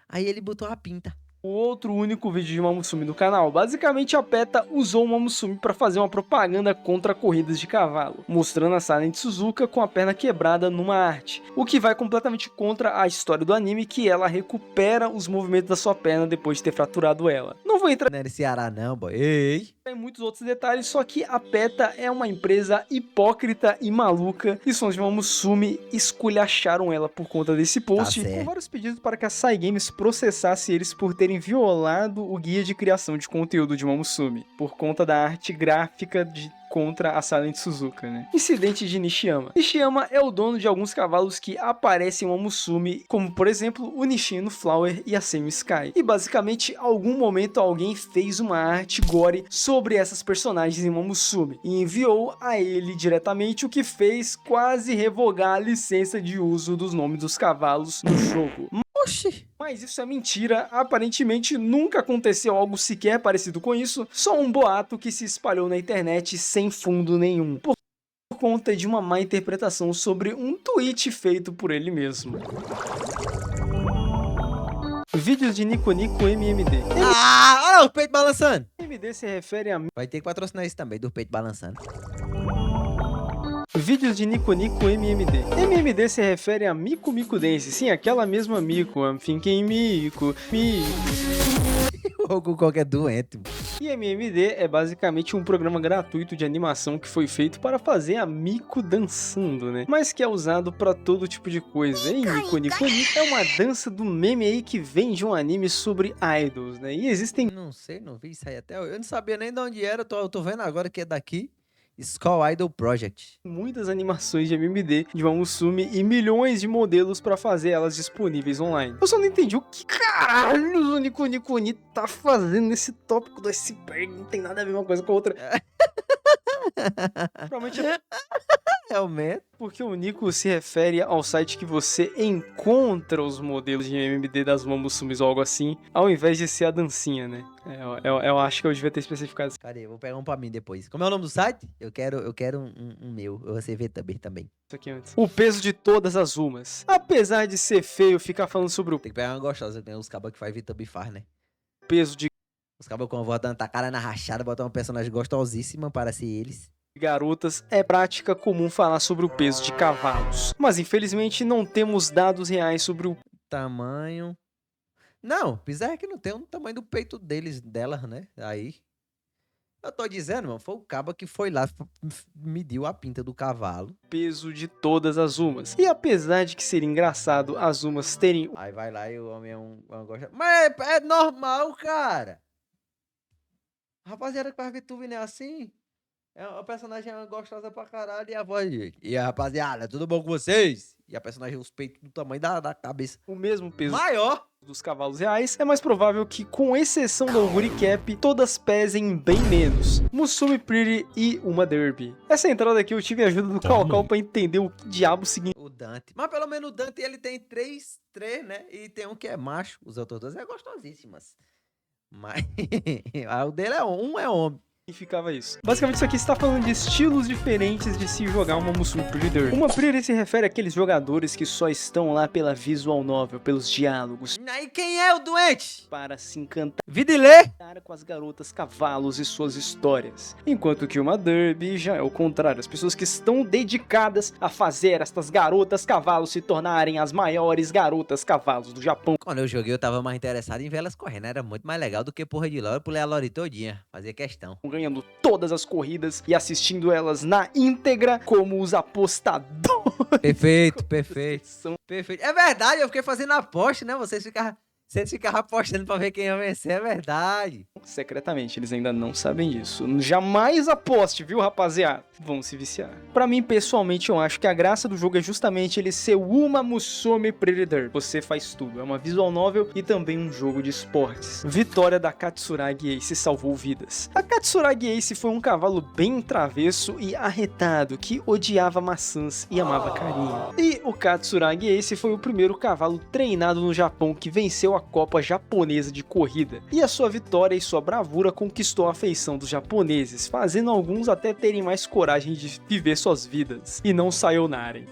Aí ele botou a pinta. outro único vídeo de uma Musume no canal. Basicamente, a PETA usou uma Musume para fazer uma propaganda contra corridas de cavalo, mostrando a Silent Suzuka com a perna quebrada numa arte, o que vai completamente contra a história do anime, que ela recupera os movimentos da sua perna depois de ter fraturado ela. Não vou entrar Não era Ceará não, boy. Ei. em muitos outros detalhes, só que a PETA é uma empresa hipócrita e maluca, e os fãs de uma Musume esculhacharam ela por conta desse post, certo. com vários pedidos para que a Cygames processasse eles por terem violado o guia de criação de conteúdo de uma Musume, por conta da arte gráfica de contra a Silent Suzuka, né? Incidente de Nishiyama. Nishiyama é o dono de alguns cavalos que aparecem em uma Musumi, como por exemplo o Nishino Flower e a Semi Sky. E basicamente, em algum momento alguém fez uma arte gore sobre essas personagens em uma Musumi e enviou a ele diretamente, o que fez quase revogar a licença de uso dos nomes dos cavalos no jogo. Oxi. Mas isso é mentira, aparentemente nunca aconteceu algo sequer parecido com isso, só um boato que se espalhou na internet sem fundo nenhum, por conta de uma má interpretação sobre um tweet feito por ele mesmo. Vídeos de Nico Nico MMD. Ah, olha o peito balançando. MMD se refere a... Vai ter que patrocinar isso também, do peito balançando. Vídeos de Nico Nico MMD. MMD se refere a Mico Mico Dance. Sim, aquela mesma Mico. I'm thinking Mico. Ou com qualquer doente. E MMD é basicamente um programa gratuito de animação que foi feito para fazer a Mico dançando, né? Mas que é usado para todo tipo de coisa. E Nico Nico Nico é uma dança do meme aí que vem de um anime sobre idols, né? E existem... Não sei, não vi isso aí até. Eu não sabia nem de onde era. Eu tô vendo agora que é daqui. Skull Idol Project. Muitas animações de MMD de uma Musumi e milhões de modelos pra fazer elas disponíveis online. Eu só não entendi o que caralho o Nico Nico Ni tá fazendo nesse tópico do iceberg. Não tem nada a ver uma coisa com a outra. Provavelmente é Realmente. porque o Nico se refere ao site que você encontra os modelos de MMD das Mamusumis ou algo assim, ao invés de ser a dancinha, né? Eu acho que eu devia ter especificado isso Cadê? Vou pegar um pra mim depois. Como é o nome do site? Eu quero um meu. Eu vou receber também. aqui antes. O peso de todas as umas. Apesar de ser feio ficar falando sobre o Tem que pegar uma gostosa. Tem os cabos que faz Vitabifar, né? peso de Os cabos com a voz dando a cara na rachada, botar uma personagem gostosíssima para ser eles. garotas, é prática comum falar sobre o peso de cavalos. Mas infelizmente não temos dados reais sobre o Tamanho. Não, apesar que não tem o tamanho do peito delas, né? Aí. Eu tô dizendo, mano, foi o cabo que foi lá, mediu a pinta do cavalo. peso de todas as umas. E apesar de que seria engraçado as umas terem Aí vai lá e o homem é um gosta. Mas é normal, cara. Rapaziada que faz VTube não é assim. A personagem é gostosa pra caralho e a voz. E a rapaziada, tudo bom com vocês? E a personagem, os peitos do tamanho da cabeça. o mesmo peso Maior! dos cavalos reais, é mais provável que, com exceção da Oguri Cap, todas pesem bem menos. Musumi Pretty e uma Derby. Essa entrada aqui eu tive a ajuda do Calcal pra entender o que diabo significa. O Dante. Mas pelo menos o Dante ele tem três, né? E tem um que é macho. Os outros dois é gostosíssimas. Mas o dele é homem. Significava isso. Basicamente isso aqui está falando de estilos diferentes de se jogar uma Musumi Pretty Derby. Uma Pretty se refere àqueles jogadores que só estão lá pela visual novel, pelos diálogos, E quem é o doente? para se encantar Vida e lê. com as garotas cavalos e suas histórias. Enquanto que uma Derby já é o contrário, as pessoas que estão dedicadas a fazer estas garotas cavalos se tornarem as maiores garotas cavalos do Japão. Quando eu joguei, eu tava mais interessado em ver elas correndo. Era muito mais legal do que porra de lore. Eu pulei a lore todinha. Fazia questão. Ganhando todas as corridas e assistindo elas na íntegra como os apostadores. Perfeito, perfeito. São Perfeito. É verdade, eu fiquei fazendo aposta, né? Vocês ficavam apostando pra ver quem ia vencer, é verdade. secretamente, eles ainda não sabem disso. Jamais aposte, viu, rapaziada? Vão se viciar. Pra mim, pessoalmente, eu acho que a graça do jogo é justamente ele ser uma Musumi Pretty Derby. Você faz tudo. É uma visual novel e também um jogo de esportes. Vitória da Katsuragi Ace salvou vidas. A Katsuragi Ace foi um cavalo bem travesso e arretado que odiava maçãs e amava carinho. E o Katsuragi Ace foi o primeiro cavalo treinado no Japão que venceu a Copa Japonesa de Corrida. E a sua vitória e sua bravura conquistou a afeição dos japoneses, fazendo alguns até terem mais coragem de viver suas vidas e não sayonarem.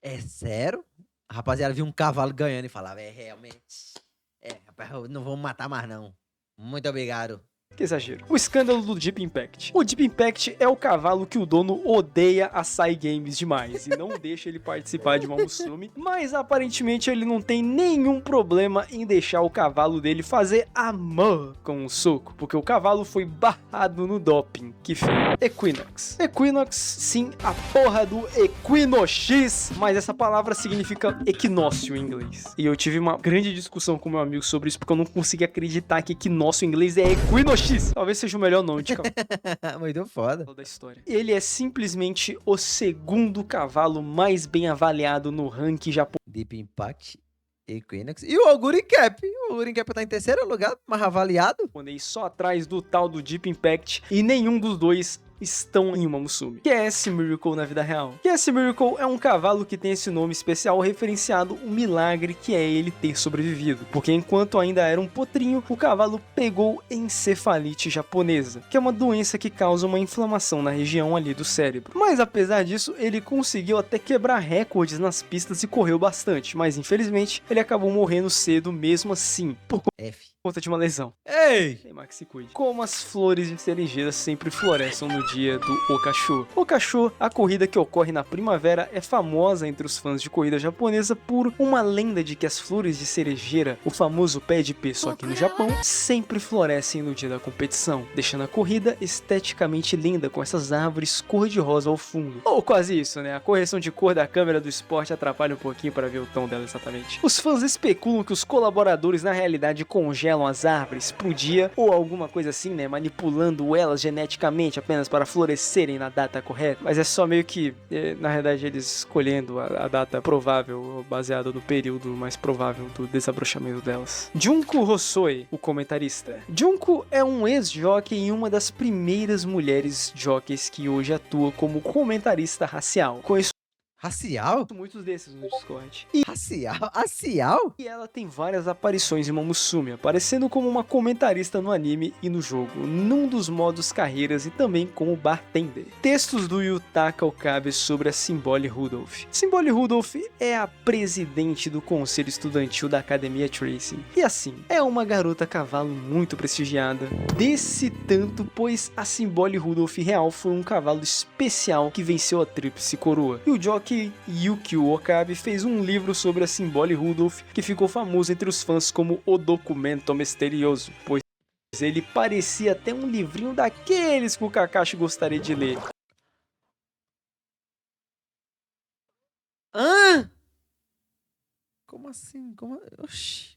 É sério? A rapaziada viu um cavalo ganhando e falava, realmente. Rapaz, não vamos matar mais não. Muito obrigado. Que exagero. O escândalo do Deep Impact. O Deep Impact é o cavalo que o dono odeia a Sai Games demais e não deixa ele participar de uma Musumi, mas aparentemente ele não tem nenhum problema em deixar o cavalo dele fazer amor com o soco, porque o cavalo foi barrado no doping. Que feio. Equinox. Equinox, sim, a porra do Equinox, mas essa palavra significa equinócio em inglês. E eu tive uma grande discussão com meu amigo sobre isso, porque eu não conseguia acreditar que equinócio em inglês é Equinox. X. Talvez seja o melhor nome de cavalo Muito foda. da história. Ele é simplesmente o segundo cavalo mais bem avaliado no ranking japonês. Deep Impact, Equinox e o Oguri Cap. O Oguri Cap tá em terceiro lugar, mais avaliado. Só atrás do tal do Deep Impact, e nenhum dos dois estão em uma Musume. QS Miracle na vida real. QS Miracle é um cavalo que tem esse nome especial referenciado o milagre que é ele ter sobrevivido, porque enquanto ainda era um potrinho, o cavalo pegou encefalite japonesa, que é uma doença que causa uma inflamação na região ali do cérebro. Mas apesar disso, ele conseguiu até quebrar recordes nas pistas e correu bastante, mas infelizmente ele acabou morrendo cedo mesmo assim, por conta de uma lesão. Ei! Neymar que se cuide. Como as flores de cerejeira sempre florescem no dia do Okasho. Okasho, a corrida que ocorre na primavera, é famosa entre os fãs de corrida japonesa por uma lenda de que as flores de cerejeira, o famoso pé de pé só aqui no Japão, sempre florescem no dia da competição, deixando a corrida esteticamente linda com essas árvores cor-de-rosa ao fundo. Ou quase isso, né? A correção de cor da câmera do esporte atrapalha um pouquinho para ver o tom dela exatamente. Os fãs especulam que os colaboradores na realidade congelam as árvores pro dia ou alguma coisa assim, né? Manipulando elas geneticamente apenas para florescerem na data correta. Mas é só meio que, na realidade, eles escolhendo a data provável, baseada no período mais provável do desabrochamento delas. Junko Hosoi, o comentarista. Junko é um ex-jockey e uma das primeiras mulheres jockeys que hoje atua como comentarista racial. Conheço Racial? muitos desses no Discord. Racial? Racial? E ela tem várias aparições em uma Musume, aparecendo como uma comentarista no anime e no jogo, num dos modos carreiras e também como bartender. Textos do Yutaka Okabe sobre a Simboli Rudolph. Simboli Rudolph é a presidente do conselho estudantil da Academia Tracing. E assim, é uma garota cavalo muito prestigiada. Desse tanto, pois a Simboli Rudolph real foi um cavalo especial que venceu a Tríplice Coroa. E o jockey Yukio Okabe fez um livro sobre a Simboli Rudolph que ficou famoso entre os fãs como O Documento Misterioso, pois ele parecia até um livrinho daqueles que o Kakashi gostaria de ler. Hã? Como assim?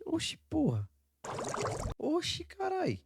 Oxi, porra. Oxi, carai.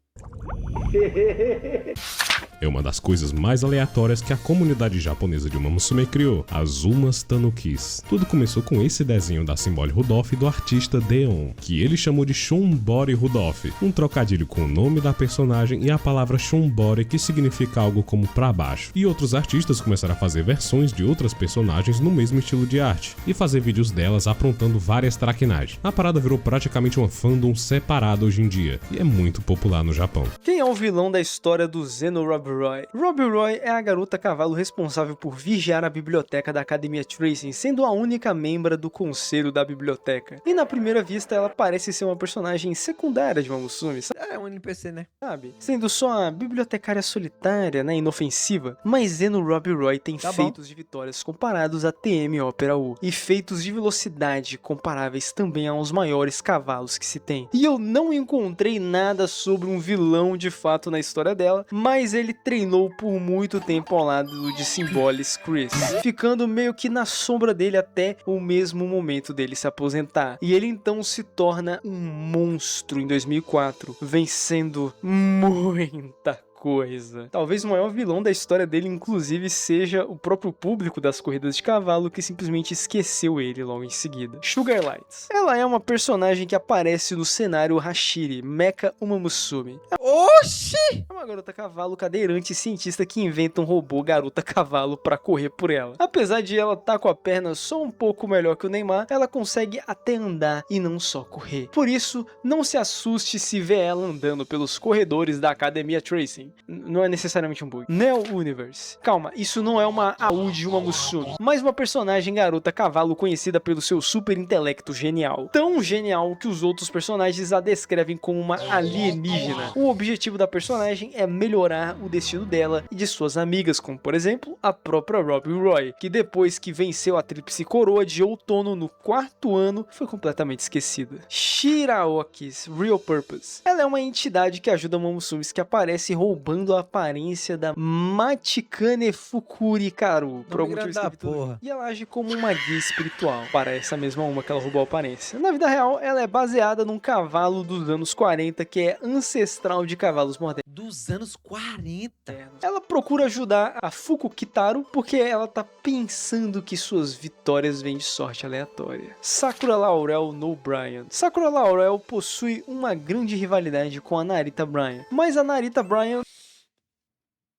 É uma das coisas mais aleatórias que a comunidade japonesa de Uma Musume criou, as Umas Tanukis. Tudo começou com esse desenho da Simboli Rudolph do artista Deon, que ele chamou de Shunbori Rudolph, um trocadilho com o nome da personagem e a palavra Shunbori, que significa algo como pra baixo. E outros artistas começaram a fazer versões de outras personagens no mesmo estilo de arte, e fazer vídeos delas aprontando várias traquinagens. A parada virou praticamente uma fandom separada hoje em dia, e é muito popular no Japão. Quem é o vilão da história do Zeno Rob Roy? Rob Roy é a garota cavalo responsável por vigiar a biblioteca da Academia Tracing, sendo a única membra do conselho da biblioteca. E na primeira vista ela parece ser uma personagem secundária de uma Musume, É um NPC, né? sabe? Sendo só a bibliotecária solitária, né, inofensiva. Mas Zeno Rob Roy tem feitos de vitórias comparados a TM Opera U e feitos de velocidade comparáveis também aos maiores cavalos que se tem. E eu não encontrei nada sobre um vilão de fato na história dela, mas ele treinou por muito tempo ao lado de Symbolis Chris, ficando meio que na sombra dele até o mesmo momento dele se aposentar. E ele então se torna um monstro em 2004, vencendo muita coisa. Talvez o maior vilão da história dele, inclusive, seja o próprio público das corridas de cavalo, que simplesmente esqueceu ele logo em seguida. Sugar Lights. Ela é uma personagem que aparece no cenário Hashiri, Mecha Uma Musume. Oxi! É uma garota cavalo cadeirante e cientista que inventa um robô garota cavalo pra correr por ela. Apesar de ela estar com a perna só um pouco melhor que o Neymar, ela consegue até andar e não só correr. Por isso, não se assuste se vê ela andando pelos corredores da Academia Tracing. Não é necessariamente um bug. Neo Universe. Calma, isso não é uma AU de uma Musume, mas uma personagem garota cavalo conhecida pelo seu super intelecto genial. Tão genial que os outros personagens a descrevem como uma alienígena. O objetivo da personagem é melhorar o destino dela e de suas amigas, como por exemplo, a própria Rob Roy, que depois que venceu a Tríplice Coroa de outono no 4º ano, foi completamente esquecida. Shiraoki's Real Purpose. Ela é uma entidade que ajuda Momosumes que aparece roubando roubando a aparência da Machikane Fukurikaru. Por algum motivo da escrevi tudo. porra. E ela age como uma guia espiritual para essa mesma uma que ela roubou a aparência. Na vida real, ela é baseada num cavalo dos anos 40 que é ancestral de cavalos modernos. Dos anos 40. Ela procura ajudar a Fuku Kitaro porque ela tá pensando que suas vitórias vêm de sorte aleatória. Sakura Laurel no Bryan. Sakura Laurel possui uma grande rivalidade com a Narita Bryan, mas a Narita Bryan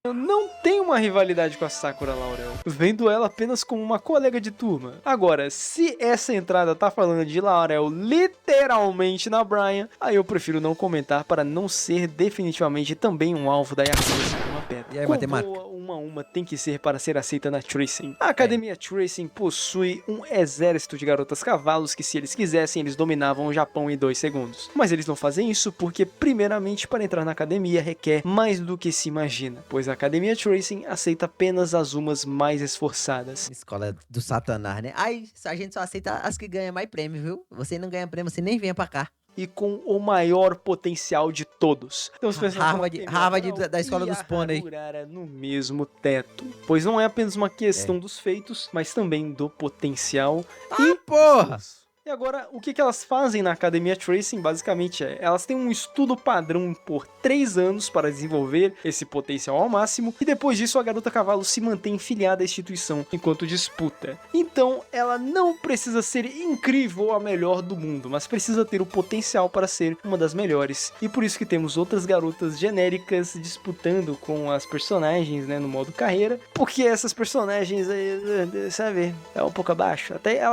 não tem uma rivalidade com a Sakura Laurel, vendo ela apenas como uma colega de turma. Agora, se essa entrada tá falando de Laurel literalmente na Bryan, aí eu prefiro não comentar para não ser definitivamente também um alvo da Yakuza com uma pedra. E aí, Quão matemática? boa uma tem que ser para ser aceita na Tracing. A Academia Tracing possui um exército de garotas cavalos que, se eles quisessem, eles dominavam o Japão em 2 segundos. Mas eles não fazem isso porque, primeiramente, para entrar na academia requer mais do que se imagina, pois a Academia Tracing aceita apenas as umas mais esforçadas. Escola do Satanás, né? Ai, a gente só aceita as que ganham mais prêmio, viu? Você não ganha prêmio, você nem venha pra cá. E com o maior potencial de todos. Então, os personagens Harvard da escola dos pônei. no mesmo teto. Pois não é apenas uma questão dos feitos, mas também do potencial. E Porra! E agora, o que elas fazem na Academia Tracing, basicamente elas têm um estudo padrão por 3 anos para desenvolver esse potencial ao máximo, e depois disso a garota cavalo se mantém filiada à instituição enquanto disputa. Então, ela não precisa ser incrível ou a melhor do mundo, mas precisa ter o potencial para ser uma das melhores. E por isso que temos outras garotas genéricas disputando com as personagens, né, no modo carreira, porque essas personagens, sabe, é um pouco abaixo. Até ela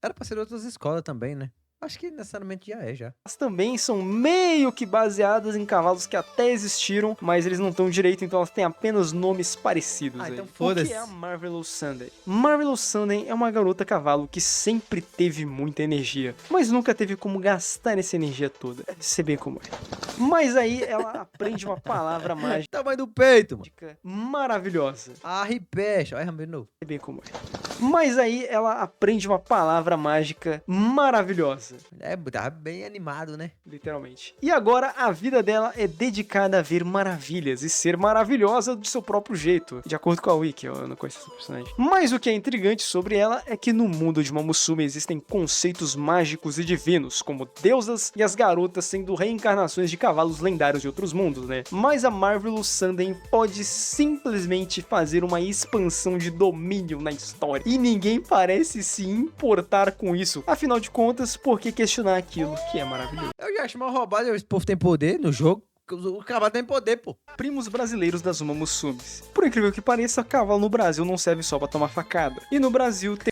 Era pra ser outras escolas também, né? Acho que necessariamente já é, já. Elas também são meio que baseadas em cavalos que até existiram, mas eles não estão direito, então elas têm apenas nomes parecidos. Então O foda-se. que é a Marvelous Sunday? Marvelous Sunday é uma garota cavalo que sempre teve muita energia, mas nunca teve como gastar essa energia toda. Sei bem como é. Mas aí ela aprende uma palavra mágica Tamanho do peito, mano. maravilhosa. Arripecha. Olha, de novo. Sei bem como é. Mas aí ela aprende uma palavra mágica maravilhosa. É, tá bem animado, né? Literalmente. E agora a vida dela é dedicada a ver maravilhas e ser maravilhosa do seu próprio jeito. De acordo com a Wiki, eu não conheço essa personagem. Mas o que é intrigante sobre ela é que no mundo de Momosume existem conceitos mágicos e divinos, como deusas e as garotas sendo reencarnações de cavalos lendários de outros mundos, né? Mas a Marvelous Sunday pode simplesmente fazer uma expansão de domínio na história. E ninguém parece se importar com isso. Afinal de contas, por que questionar aquilo que é maravilhoso? Eu já acho mal roubado. Esse povo tem poder no jogo. O cavalo tem poder, pô. Primos brasileiros das Uma Musumes. Por incrível que pareça, cavalo no Brasil não serve só pra tomar facada. E no Brasil tem...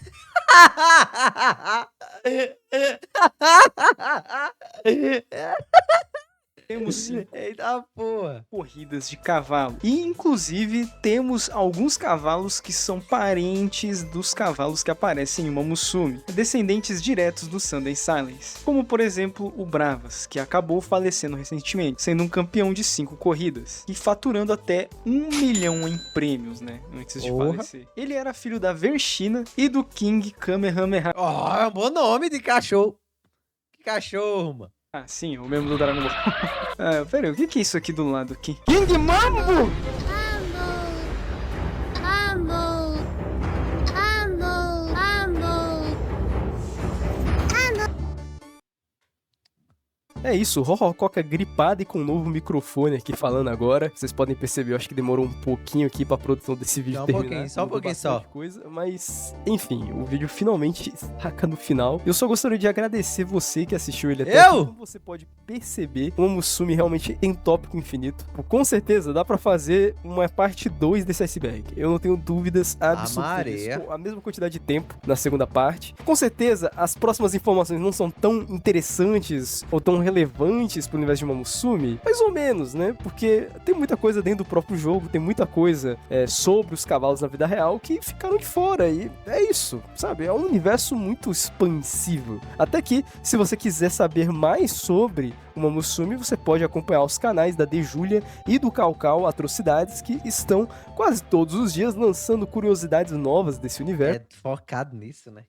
Temos sim Eita porra. corridas de cavalo. E inclusive temos alguns cavalos que são parentes dos cavalos que aparecem em Uma Musume, descendentes diretos do Sunday Silence. Como por exemplo o Bravas, que acabou falecendo recentemente, sendo um campeão de 5 corridas e faturando até 1 milhão em prêmios, né? Antes de Porra. falecer. Ele era filho da Vershina e do King Kamehameha. Ó, é um bom nome de cachorro. Que cachorro, mano. Ah, sim, o mesmo do Dragon Ball. Ah, pera aí, o que é isso aqui do lado aqui? King Mambo! É isso, Rorrococa gripada e com um novo microfone aqui falando agora. Vocês podem perceber, eu acho que demorou um pouquinho aqui pra produção desse vídeo Só um terminar. pouquinho, só um Mudou pouquinho bastante só. coisa, mas, enfim, o vídeo finalmente saca no final. Eu só gostaria de agradecer você que assistiu ele até aqui. Como você pode perceber, o Momosume realmente tem tópico infinito. Com certeza, dá pra fazer uma parte 2 desse iceberg. Eu não tenho dúvidas absolutas disso. Com a mesma quantidade de tempo na segunda parte. Com certeza, as próximas informações não são tão interessantes ou tão relevantes pro universo de Momosume, mais ou menos, né? Porque tem muita coisa dentro do próprio jogo, tem muita coisa sobre os cavalos na vida real que ficaram de fora, e é isso, sabe? É um universo muito expansivo. Até que, se você quiser saber mais sobre o Momosume, você pode acompanhar os canais da Dejulia e do Calcal Atrocidades, que estão quase todos os dias lançando curiosidades novas desse universo. É focado nisso, né?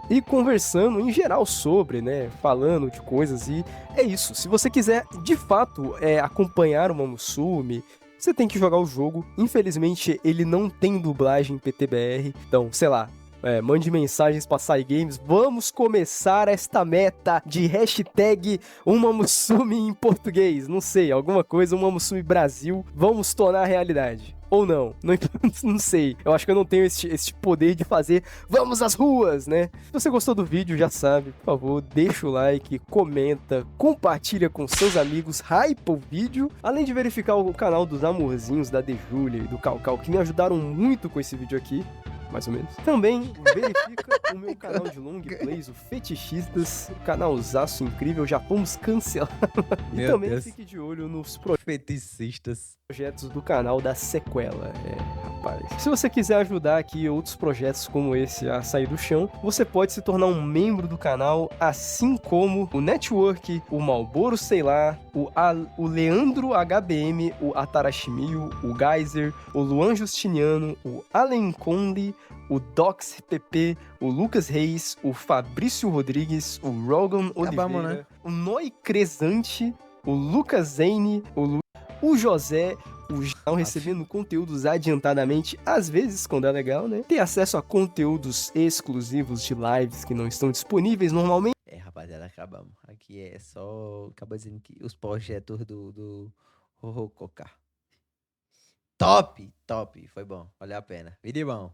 e conversando em geral sobre, né, falando de coisas, e é isso. Se você quiser, de fato, acompanhar o Mamusume, você tem que jogar o jogo. Infelizmente, ele não tem dublagem em PTBR, então, sei lá, mande mensagens pra Cygames. Vamos começar esta meta de hashtag Mamusume em português. Não sei, alguma coisa, Mamusume Brasil. Vamos tornar realidade. Ou não, não sei. Eu acho que eu não tenho este poder de fazer vamos às ruas, né? Se você gostou do vídeo, já sabe, por favor, deixa o like, comenta, compartilha com seus amigos, hypa o vídeo. Além de verificar o canal dos amorzinhos, da Dejulia e do Calcal, que me ajudaram muito com esse vídeo aqui. Mais ou menos. Também verifica o meu canal de long plays, o Fetichistas, canalzaço incrível, já fomos cancelados. E Meu também Deus. fique de olho nos Feticistas. projetos do canal da sequela, rapaz. Se você quiser ajudar aqui outros projetos como esse a sair do chão, você pode se tornar um membro do canal, assim como o Network, o Malboro Sei Lá, o Leandro HBM, o Atarashimio, o Geyser, o Luan Justiniano, o Allen Conley, o Dox PP, o Lucas Reis, o Fabrício Rodrigues, o Rogan Acabamos, Oliveira, né? o Noi Cresante, o Lucas Zane, o José, estão recebendo conteúdos adiantadamente, às vezes, quando é legal, né? Ter acesso a conteúdos exclusivos de lives que não estão disponíveis normalmente. Rapaziada, acabamos. Aqui é só... Acaba dizendo que os projetos do Rococar. Top, top. Foi bom. Valeu a pena. Vídeo bom.